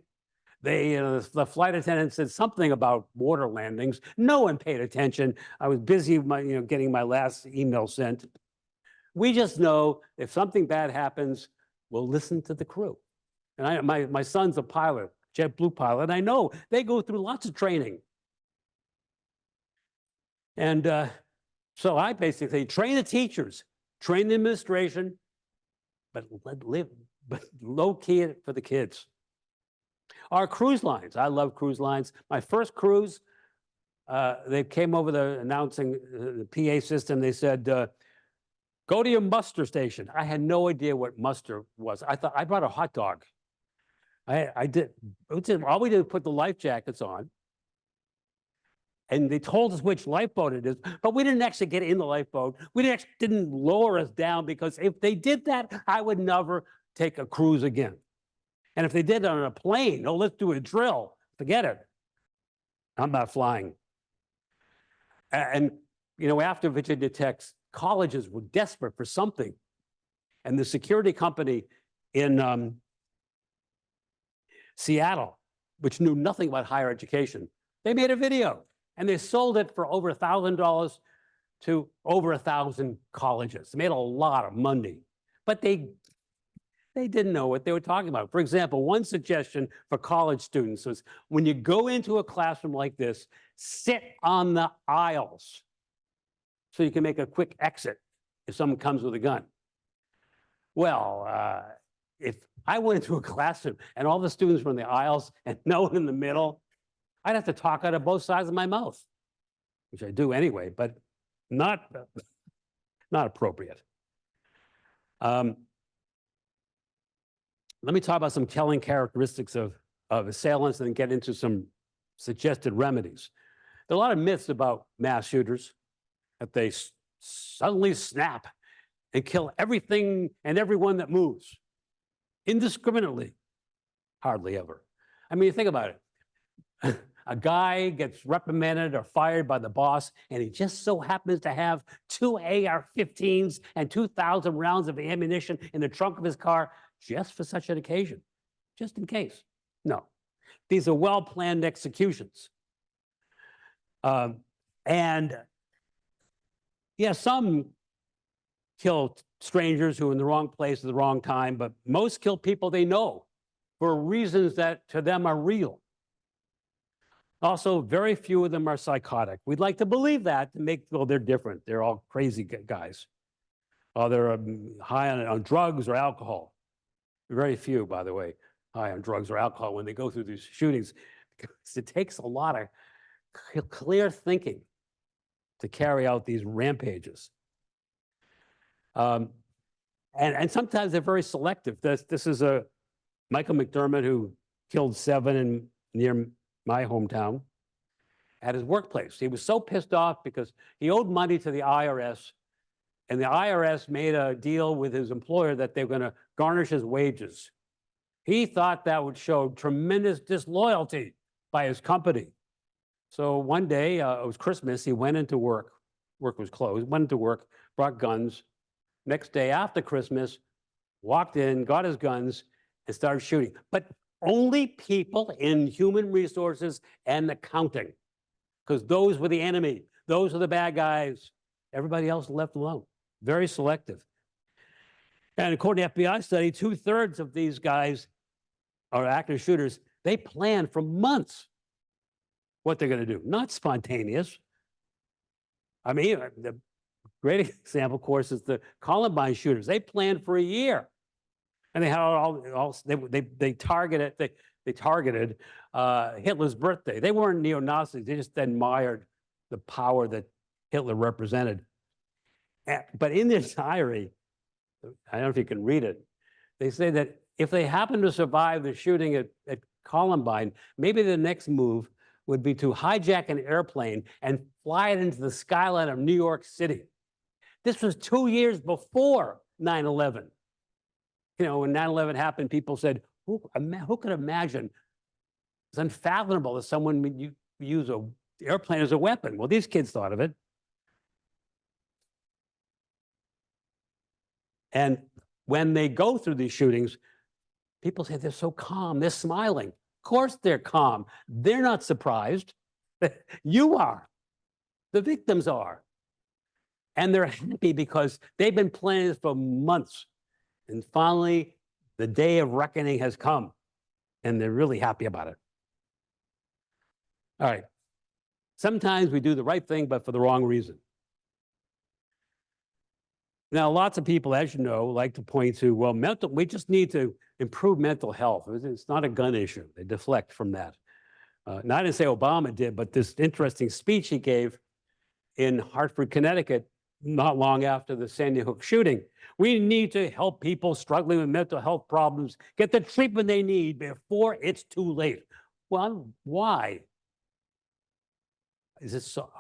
The flight attendant said something about water landings. No one paid attention. I was busy getting my last email sent. We just know if something bad happens, we'll listen to the crew. And my son's a pilot, JetBlue pilot, and I know they go through lots of training. And so I basically train the teachers, train the administration, but low key it for the kids. Our cruise lines, I love cruise lines. My first cruise, they came over announcing the PA system. They said, go to your muster station. I had no idea what muster was. I thought I brought a hot dog. All we did was put the life jackets on. And they told us which lifeboat it is, but we didn't actually get in the lifeboat. We didn't lower us down, because if they did that, I would never take a cruise again. And if they did it on a plane, oh, let's do a drill, forget it. I'm not flying. And, after Virginia Tech, colleges were desperate for something. And the security company in Seattle, which knew nothing about higher education, they made a video. And they sold it for over $1,000 to over 1,000 colleges. They made a lot of money, but they didn't know what they were talking about. For example, one suggestion for college students was, when you go into a classroom like this, sit on the aisles so you can make a quick exit if someone comes with a gun. Well, if I went into a classroom and all the students were in the aisles and no one in the middle, I'd have to talk out of both sides of my mouth, which I do anyway, but not, not appropriate. Let me talk about some telling characteristics of assailants and then get into some suggested remedies. There are a lot of myths about mass shooters, that they suddenly snap and kill everything and everyone that moves indiscriminately. Hardly ever. I mean, think about it. A guy gets reprimanded or fired by the boss, and he just so happens to have 2 AR-15s and 2,000 rounds of ammunition in the trunk of his car just for such an occasion, just in case. No, these are well-planned executions. And yeah, some kill strangers who are in the wrong place at the wrong time, but most kill people they know for reasons that to them are real. Also, very few of them are psychotic. We'd like to believe that to make, well, they're different. They're all crazy guys. They're high on drugs or alcohol. Very few, by the way, high on drugs or alcohol when they go through these shootings. Because it takes a lot of clear thinking to carry out these rampages. And sometimes they're very selective. This is a Michael McDermott who killed 7 near my hometown at his workplace. He was so pissed off because he owed money to the IRS, and the IRS made a deal with his employer that they were going to garnish his wages. He thought that would show tremendous disloyalty by his company. So one day, it was Christmas, he went into work. Work was closed, went into work, brought guns. Next day after Christmas, walked in, got his guns, and started shooting. But only people in human resources and accounting, because those were the enemy. Those are the bad guys. Everybody else left alone. Very selective. And according to FBI study, 2/3 of these guys are active shooters. They plan for months what they're going to do, not spontaneous. I mean, the great example, of course, is the Columbine shooters. They planned for a year. And they had they targeted Hitler's birthday. They weren't neo-Nazis. They just admired the power that Hitler represented. But in their diary, I don't know if you can read it, they say that if they happen to survive the shooting at Columbine, maybe the next move would be to hijack an airplane and fly it into the skyline of New York City. This was 2 years before 9/11. You know, when 9/11 happened, people said, who could imagine? It's unfathomable that someone would use an airplane as a weapon. Well, these kids thought of it. And when they go through these shootings, people say they're so calm, they're smiling. Of course they're calm. They're not surprised. You are. The victims are. And they're happy because they've been planning this for months. And finally, the day of reckoning has come, and they're really happy about it. All right. Sometimes we do the right thing, but for the wrong reason. Now, lots of people, as you know, like to point to, well, we just need to improve mental health. It's not a gun issue. They deflect from that. Now, I didn't say Obama did, but this interesting speech he gave in Hartford, Connecticut, not long after the Sandy Hook shooting. We need to help people struggling with mental health problems get the treatment they need before it's too late. Well, why? Is it so?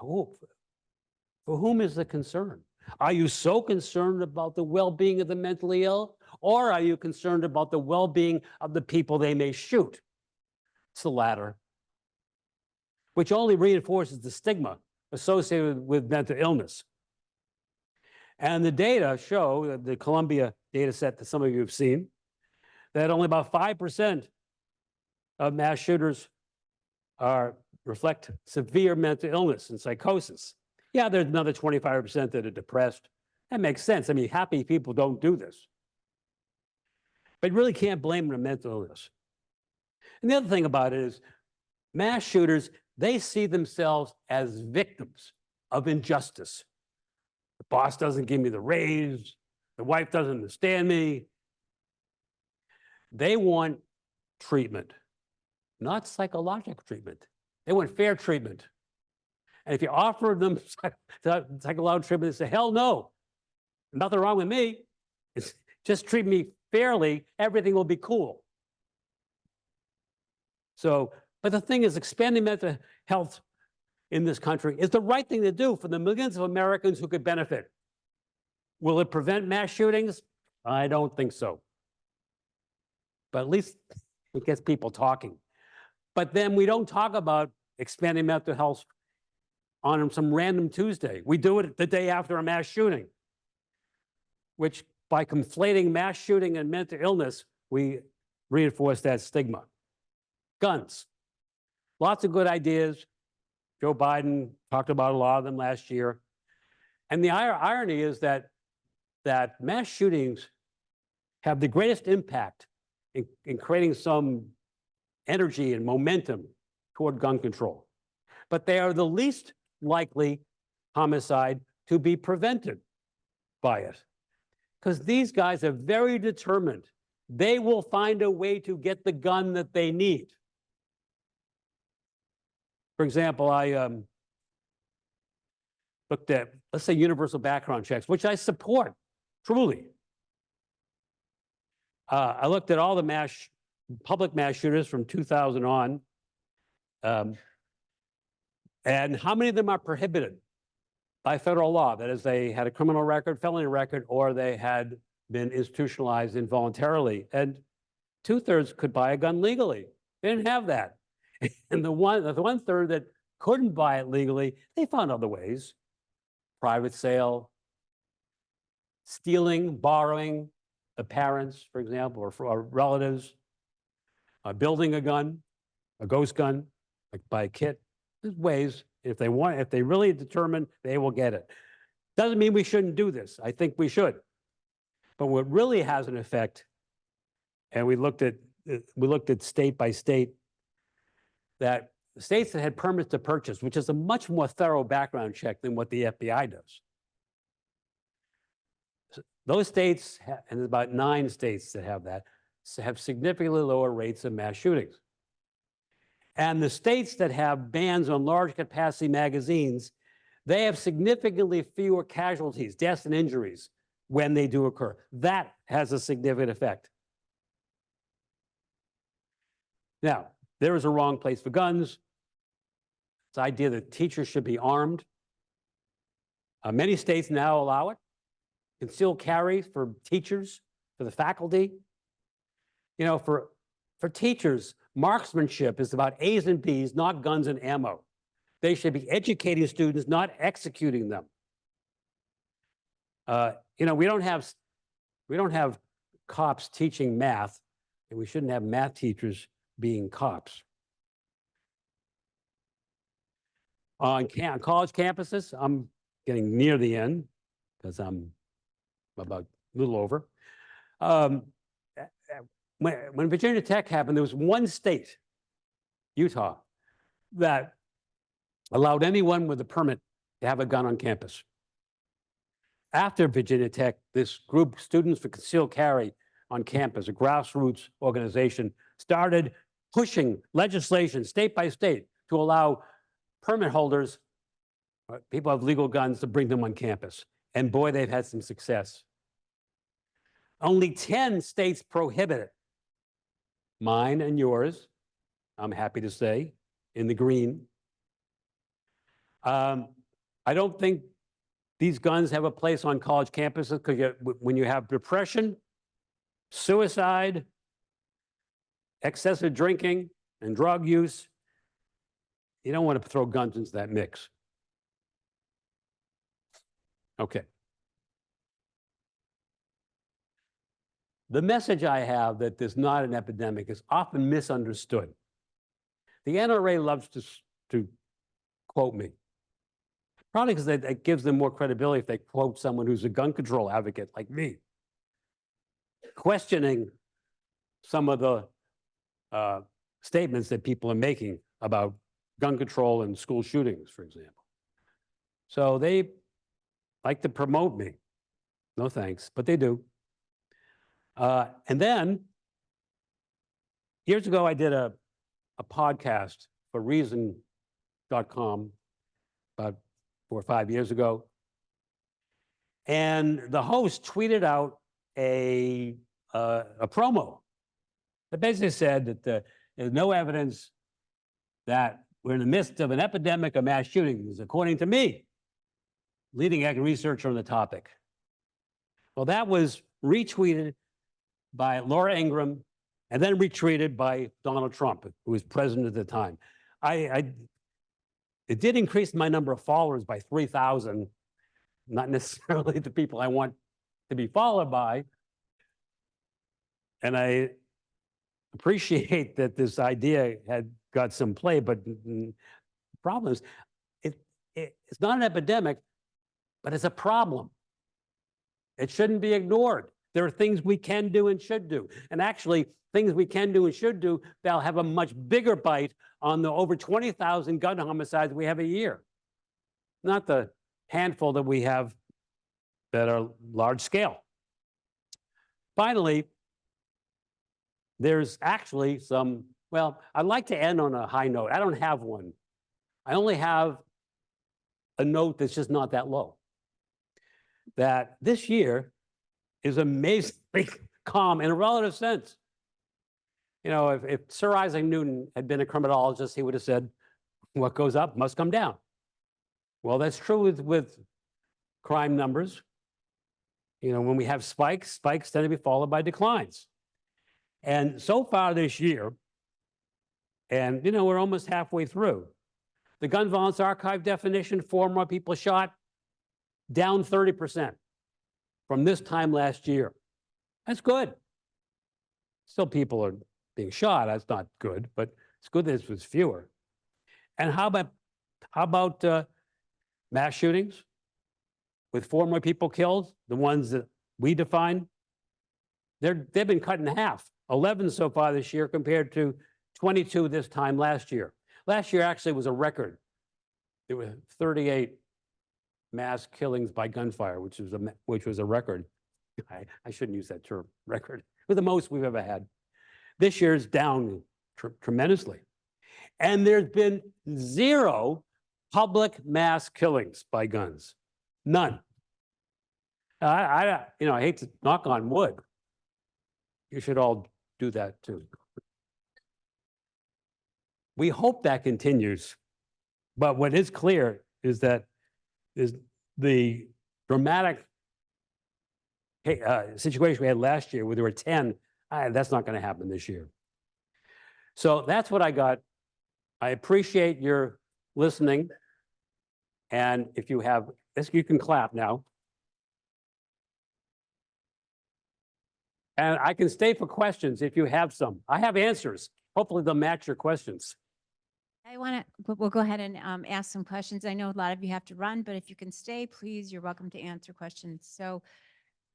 For whom is the concern? Are you so concerned about the well-being of the mentally ill, or are you concerned about the well-being of the people they may shoot? It's the latter, which only reinforces the stigma associated with mental illness. And the data show, the Columbia data set that some of you have seen, that only about 5% of mass shooters reflect severe mental illness and psychosis. Yeah, there's another 25% that are depressed. That makes sense. I mean, happy people don't do this. But you really can't blame them for mental illness. And the other thing about it is mass shooters, they see themselves as victims of injustice. The boss doesn't give me the raise. The wife doesn't understand me. They want treatment, not psychological treatment. They want fair treatment. And if you offer them psychological treatment, they say, hell no, nothing wrong with me. It's just treat me fairly, everything will be cool. So, but the thing is, expanding mental health in this country is the right thing to do for the millions of Americans who could benefit. Will it prevent mass shootings? I don't think so. But at least it gets people talking. But then we don't talk about expanding mental health on some random Tuesday. We do it the day after a mass shooting, which by conflating mass shooting and mental illness, we reinforce that stigma. Guns. Lots of good ideas. Joe Biden talked about a lot of them last year. And the irony is that mass shootings have the greatest impact in creating some energy and momentum toward gun control. But they are the least likely homicide to be prevented by it. Because these guys are very determined. They will find a way to get the gun that they need. For example, I looked at, let's say, universal background checks, which I support, truly. I looked at all the public mass shooters from 2000 on, and how many of them are prohibited by federal law? That is, they had a criminal record, felony record, or they had been institutionalized involuntarily. And 2/3 could buy a gun legally. They didn't have that. And the 1/3 that couldn't buy it legally, they found other ways. Private sale, stealing, borrowing, the parents, for example, or relatives, building a gun, a ghost gun, like by a kit. There's ways, if they really determine, they will get it. Doesn't mean we shouldn't do this. I think we should. But what really has an effect, and we looked at state by state, that states that had permits to purchase, which is a much more thorough background check than what the FBI does. Those states, and there's about 9 states that have that, have significantly lower rates of mass shootings. And the states that have bans on large capacity magazines, they have significantly fewer casualties, deaths and injuries when they do occur. That has a significant effect. Now, there is a wrong place for guns. It's the idea that teachers should be armed. Many states now allow it. Concealed carry for teachers, for the faculty. You know, for teachers, marksmanship is about A's and B's, not guns and ammo. They should be educating students, not executing them. You know, we don't have cops teaching math, and we shouldn't have math teachers being cops. On college campuses, I'm getting near the end because I'm about a little over. When Virginia Tech happened, there was one state, Utah, that allowed anyone with a permit to have a gun on campus. After Virginia Tech, this group, Students for Concealed Carry on Campus, a grassroots organization, started pushing legislation state by state to allow permit holders, people who have legal guns, to bring them on campus. And boy, they've had some success. Only 10 states prohibit it. Mine and yours, I'm happy to say, in the green. I don't think these guns have a place on college campuses because when you have depression, suicide, excessive drinking, and drug use, you don't want to throw guns into that mix. Okay. The message I have that there's not an epidemic is often misunderstood. The NRA loves to quote me, probably because it gives them more credibility if they quote someone who's a gun control advocate like me, questioning some of the statements that people are making about gun control and school shootings, for example. So they like to promote me. No thanks, but they do. And then, years ago, I did a podcast for Reason about 4 or 5 years ago. And the host tweeted out a promo that basically said that there's no evidence that we're in the midst of an epidemic of mass shootings, according to me, leading researcher on the topic. Well, that was retweeted by Laura Ingraham and then retweeted by Donald Trump, who was president at the time. It did increase my number of followers by 3,000, not necessarily the people I want to be followed by. And I appreciate that this idea had got some play, but the problem is it's not an epidemic, but it's a problem. It shouldn't be ignored. There are things we can do and should do. And actually, things we can do and should do, they'll have a much bigger bite on the over 20,000 gun homicides we have a year. Not the handful that we have that are large scale. Finally, there's actually some, well, I'd like to end on a high note. I don't have one. I only have a note that's just not that low. That this year is amazingly calm in a relative sense. You know, if Sir Isaac Newton had been a criminologist, he would have said, what goes up must come down. Well, that's true with crime numbers. You know, when we have spikes, spikes tend to be followed by declines. And so far this year, and you know, we're almost halfway through, the gun violence archive definition, 4 more people shot, down 30% from this time last year. That's good. Still people are being shot, that's not good, but it's good that it was fewer. And how about mass shootings? With 4 more people killed, the ones that we define, they've been cut in half. 11 so far this year compared to 22 this time last year. Last year actually was a record. There were 38 mass killings by gunfire, which was a record. I shouldn't use that term, record. It was the most we've ever had. This year's down tremendously. And there's been 0 public mass killings by guns. None. I hate to knock on wood. You should all do that too. We hope that continues. But what is clear is that the dramatic situation we had last year where there were 10, that's not going to happen this year. So that's what I got. I appreciate your listening. And if you have, you can clap now. And I can stay for questions if you have some. I have answers. Hopefully they'll match your questions. We'll go ahead and ask some questions. I know a lot of you have to run, but if you can stay, please, you're welcome to answer questions. So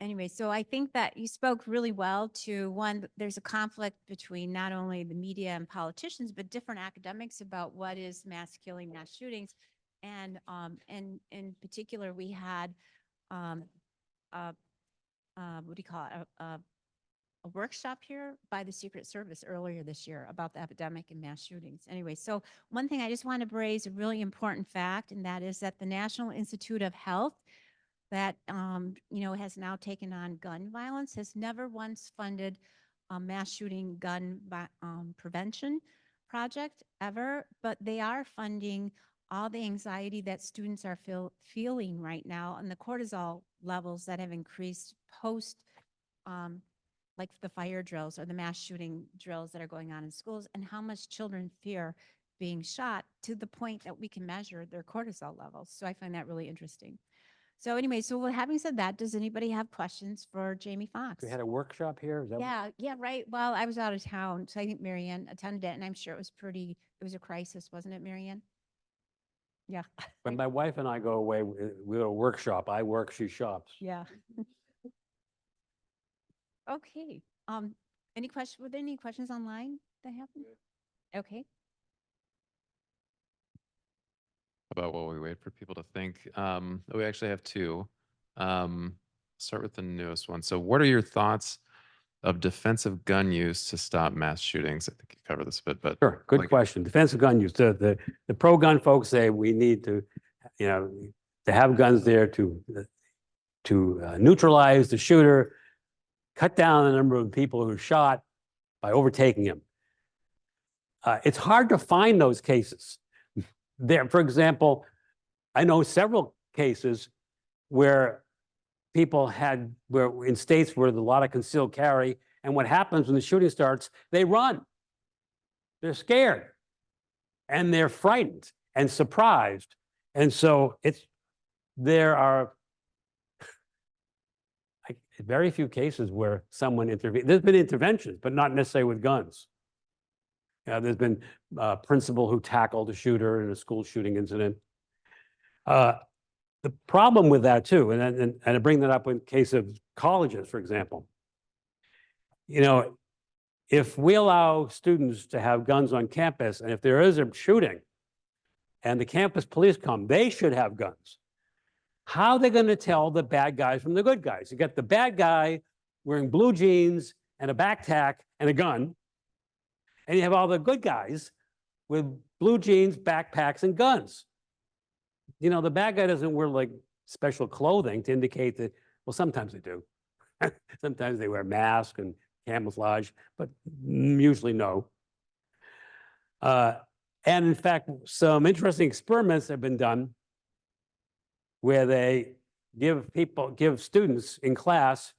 anyway, so I think that you spoke really well to one, there's a conflict between not only the media and politicians, but different academics about what is mass killing, mass shootings. And in particular, we had, what do you call it? A workshop here by the Secret Service earlier this year about the epidemic and mass shootings. Anyway, so one thing I just want to raise a really important fact, and that is that the National Institute of Health that, has now taken on gun violence has never once funded a mass shooting gun prevention project ever, but they are funding all the anxiety that students are feeling right now and the cortisol levels that have increased post like the fire drills or the mass shooting drills that are going on in schools, and how much children fear being shot to the point that we can measure their cortisol levels. So I find that really interesting. So anyway, so having said that, does anybody have questions for Jamie Foxx? We had a workshop here. Is that Yeah, right. Well, I was out of town, so I think Marianne attended it, and I'm sure it was a crisis, wasn't it, Marianne? Yeah. When my wife and I go away, we go to a workshop. I work, she shops. Yeah. Okay. Were there any questions online that happened? Okay. About while we wait for people to think. We actually have 2. Start with the newest one. So what are your thoughts of defensive gun use to stop mass shootings? I think you cover this a bit, but. Sure, good like- question. Defensive gun use. The pro-gun folks say we need to, you know, to have guns there to neutralize the shooter, cut down the number of people who are shot by overtaking him. It's hard to find those cases. There, for example, I know several cases where people where in states where there's a lot of concealed carry, and what happens when the shooting starts, they run. They're scared and they're frightened and surprised. And so there are very few cases where someone intervened. There's been interventions, but not necessarily with guns. There's been a principal who tackled a shooter in a school shooting incident. The problem with that too, and I bring that up in case of colleges, for example. You know, if we allow students to have guns on campus, and if there is a shooting and the campus police come, they should have guns. How are they going to tell the bad guys from the good guys? You got the bad guy wearing blue jeans and a backpack and a gun, and you have all the good guys with blue jeans, backpacks, and guns. You know, the bad guy doesn't wear like special clothing to indicate that, well, sometimes they do. Sometimes they wear masks and camouflage, but usually no. And in fact, some interesting experiments have been done where they give students in class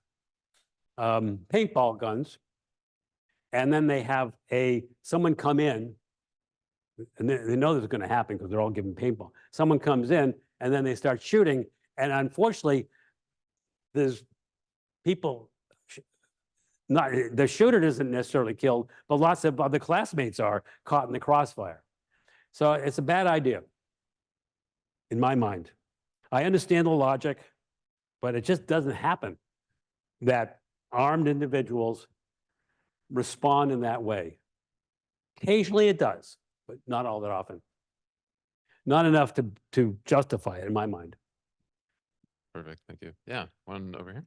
paintball guns, and then they have someone come in, and they know this is going to happen because they're all given paintball. Someone comes in, and then they start shooting, and unfortunately, there's people. Not the shooter isn't necessarily killed, but lots of other classmates are caught in the crossfire. So it's a bad idea, in my mind. I understand the logic, but it just doesn't happen that armed individuals respond in that way. Occasionally it does, but not all that often. Not enough to justify it, in my mind. Perfect, thank you. Yeah, one over here.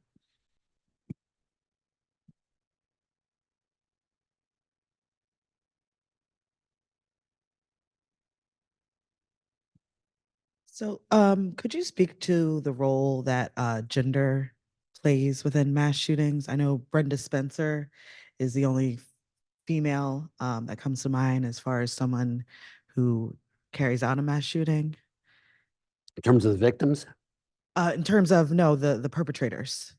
So, could you speak to the role that gender plays within mass shootings? I know Brenda Spencer is the only female that comes to mind as far as someone who carries out a mass shooting. In terms of the victims? In terms of the perpetrators.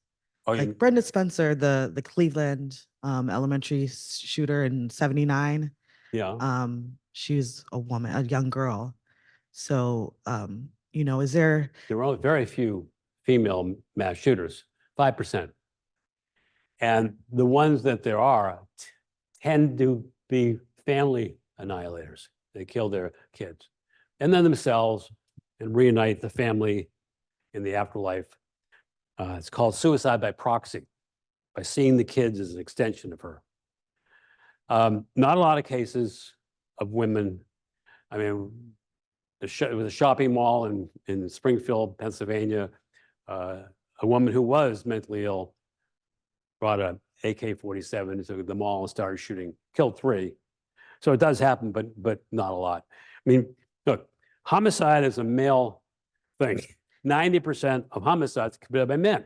Oh, Like Brenda Spencer, the Cleveland elementary shooter in '79. yeah. She was a woman, a young girl. So, is there? There were only very few female mass shooters, 5%. And the ones that there are tend to be family annihilators. They kill their kids and then themselves and reunite the family in the afterlife. It's called suicide by proxy, by seeing the kids as an extension of her. Not a lot of cases of women. I mean, it was a shopping mall in Springfield, Pennsylvania. A woman who was mentally ill brought a AK-47 into the mall and started shooting, killed 3. So it does happen, but not a lot. I mean, look, homicide is a male thing. 90% of homicides committed by men.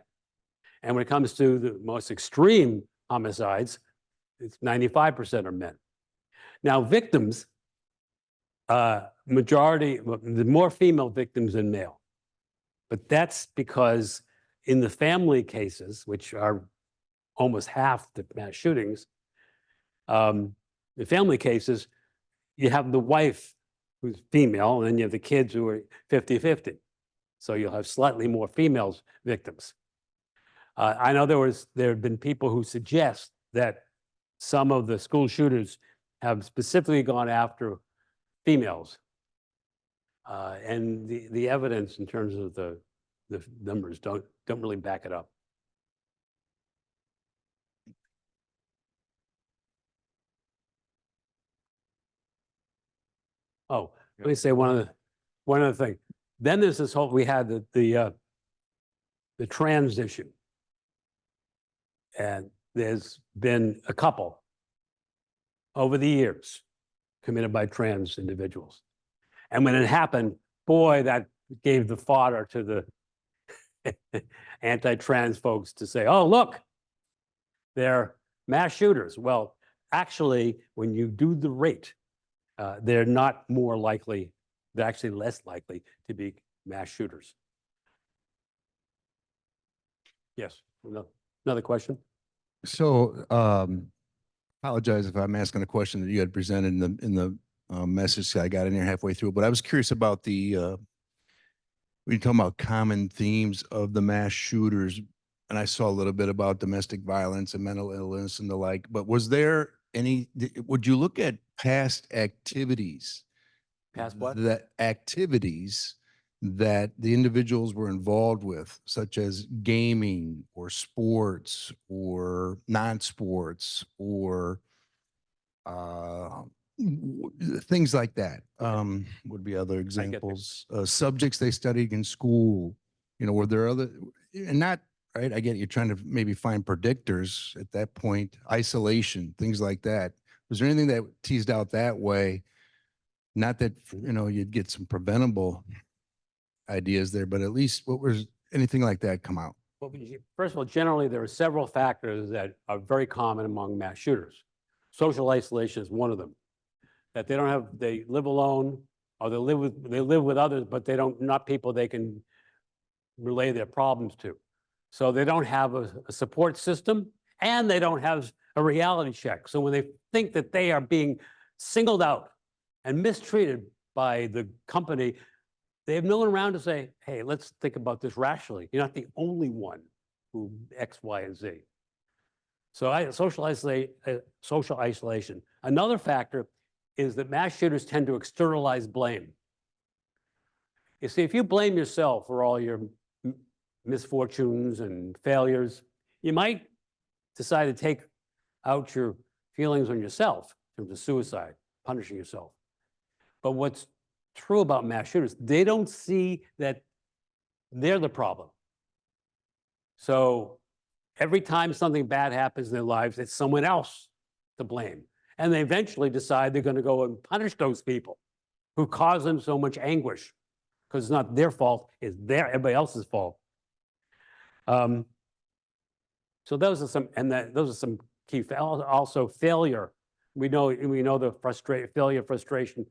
And when it comes to the most extreme homicides, it's 95% are men. Now, victims, the more female victims than male. But that's because in the family cases, which are almost half the mass shootings, the family cases, you have the wife who's female, and then you have the kids who are 50-50. So you'll have slightly more females victims. I know there have been people who suggest that some of the school shooters have specifically gone after females. And the evidence in terms of the numbers don't really back it up. Oh, let me say one other thing. Then there's this whole, we had the trans issue. And there's been a couple over the years committed by trans individuals. And when it happened, boy, that gave the fodder to the anti-trans folks to say, oh, look, they're mass shooters. Well, actually, when you do the rate, they're not more likely, they're actually less likely to be mass shooters. Yes, another question? So, apologize if I'm asking a question that you had presented in the message I got in here halfway through, but I was curious about the, we talking about common themes of the mass shooters, and I saw a little bit about domestic violence and mental illness and the like, but was there any, would you look at past activities? Past what? That activities that the individuals were involved with, such as gaming or sports or non-sports or things like that. Would be other examples. Subjects they studied in school, you know, were there other, and not, right, I get you're trying to maybe find predictors at that point, isolation, things like that. Was there anything that teased out that way? Not that, you know, you'd get some preventable ideas there, but at least what was anything like that come out? Well, first of all, generally, there are several factors that are very common among mass shooters. Social isolation is one of them. That they don't have, they live alone, or they live with others, but they don't, not people they can relay their problems to. So they don't have a support system, and they don't have a reality check. So when they think that they are being singled out and mistreated by the company, they have no one around to say, hey, let's think about this rationally. You're not the only one who X, Y, and Z. So social isolation. Another factor is that mass shooters tend to externalize blame. You see, if you blame yourself for all your misfortunes and failures, you might decide to take out your feelings on yourself in terms of suicide, punishing yourself. But what's true about mass shooters, they don't see that they're the problem. So every time something bad happens in their lives, it's someone else to blame. And they eventually decide they're going to go and punish those people who cause them so much anguish, because it's not their fault, it's everybody else's fault. So those are some, and those are some key. Also, failure. We know the failure frustration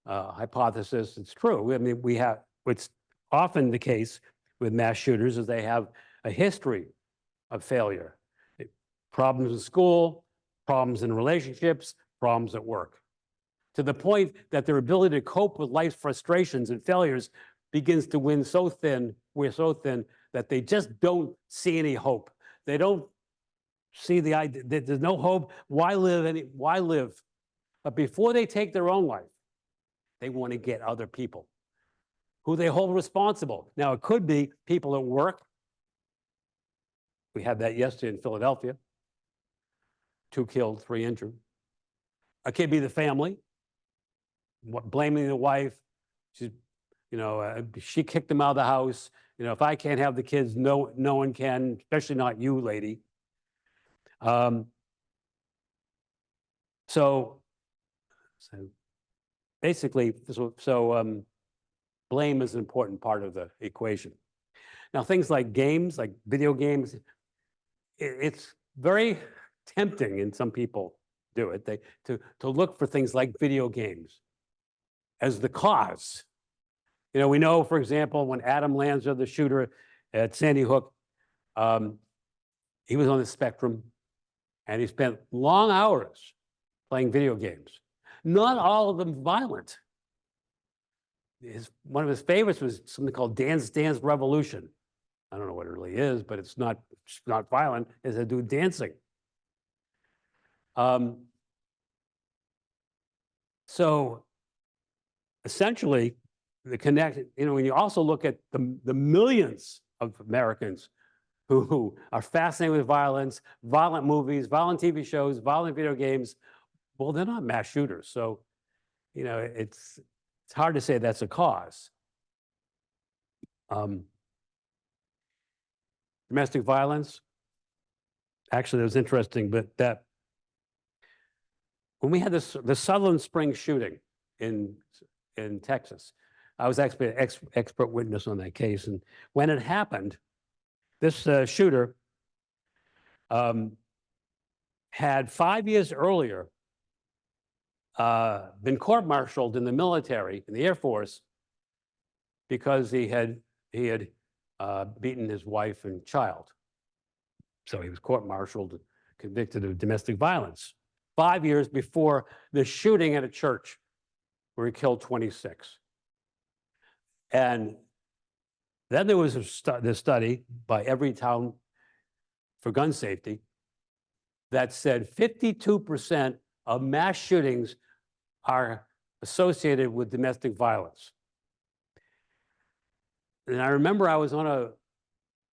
hypothesis. It's true. I mean, we have, what's often the case with mass shooters is they have a history of failure. Problems in school, problems in relationships, problems at work. To the point that their ability to cope with life's frustrations and failures begins to wear so thin that they just don't see any hope. They don't see the idea that there's no hope. Why live? But before they take their own life, they want to get other people who they hold responsible. Now, it could be people at work. We had that yesterday in Philadelphia. 2 killed, 3 injured. It could be the family, blaming the wife. She's, she kicked them out of the house. If I can't have the kids, no one can, especially not you, lady. So basically, blame is an important part of the equation. Now, things like games, like video games, it's very tempting, and some people do it, to look for things like video games as the cause. We know, for example, when Adam Lanza, the shooter at Sandy Hook, he was on the spectrum, and he spent long hours playing video games. Not all of them violent. One of his favorites was something called Dance Dance Revolution. I don't know what it really is, but it's not violent. It's a dude dancing. So essentially, the connection, when you also look at the millions of Americans who are fascinated with violence, violent movies, violent TV shows, violent video games, well, they're not mass shooters. So, it's hard to say that's a cause. Domestic violence, actually, it was interesting, but that when we had the Sutherland Springs shooting in Texas, I was actually an expert witness on that case. And when it happened, this shooter had 5 years earlier been court-martialed in the military, in the Air Force, because he had beaten his wife and child. So he was court-martialed, convicted of domestic violence 5 years before the shooting at a church where he killed 26. And then there was this study by Everytown for Gun Safety that said 52% of mass shootings are associated with domestic violence. And I remember I was on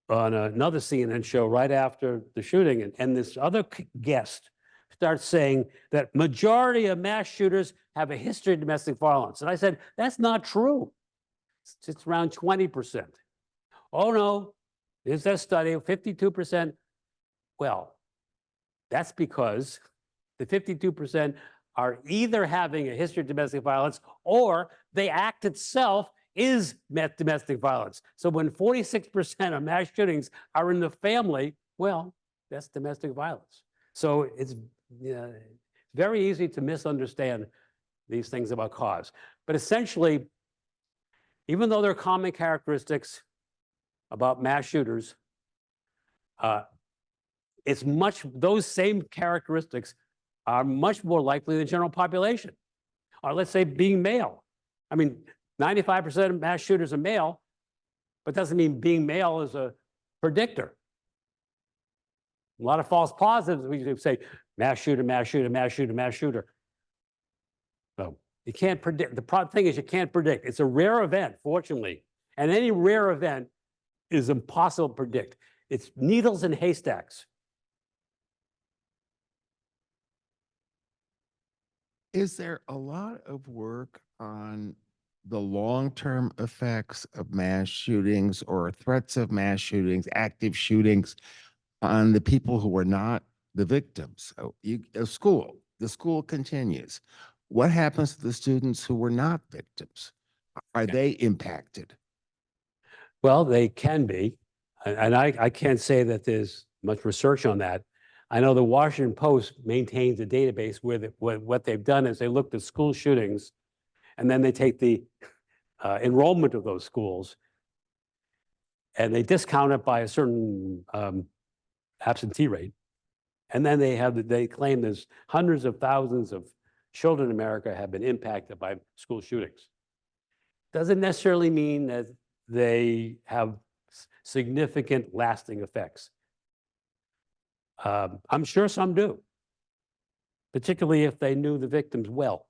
another CNN show right after the shooting, and this other guest starts saying that majority of mass shooters have a history of domestic violence. And I said, that's not true. It's around 20%. Oh no, there's that study, 52%. Well, that's because the 52% are either having a history of domestic violence or the act itself is domestic violence. So when 46% of mass shootings are in the family, well, that's domestic violence. So it's very easy to misunderstand these things about cause. But essentially, even though there are common characteristics about mass shooters, those same characteristics are much more likely than the general population. Or let's say being male. I mean, 95% of mass shooters are male, but doesn't mean being male is a predictor. A lot of false positives, we say mass shooter, mass shooter, mass shooter, mass shooter. So you can't predict. The thing is you can't predict. It's a rare event, fortunately. And any rare event is impossible to predict. It's needles in haystacks. Is there a lot of work on the long-term effects of mass shootings or threats of mass shootings, active shootings on the people who are not the victims? So the school continues. What happens to the students who were not victims? Are they impacted? Well, they can be. And I can't say that there's much research on that. I know the Washington Post maintains a database where what they've done is they looked at school shootings, and then they take the enrollment of those schools, and they discount it by a certain absentee rate. And then they claim there's hundreds of thousands of children in America have been impacted by school shootings. Doesn't necessarily mean that they have significant lasting effects. I'm sure some do, particularly if they knew the victims well.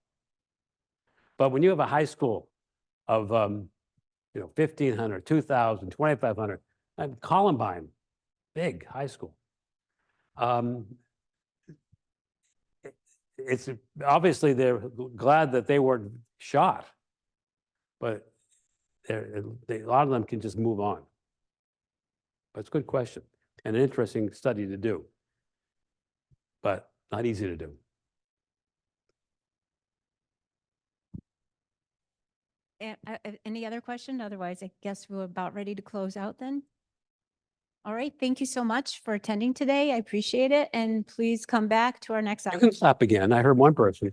But when you have a high school of 1,500, 2,000, 2,500, Columbine, big high school. It's obviously they're glad that they weren't shot, but a lot of them can just move on. But it's a good question and an interesting study to do, but not easy to do. Any other question? Otherwise, I guess we're about ready to close out then. All right. Thank you so much for attending today. I appreciate it. And please come back to our next. You can clap again. I heard one person.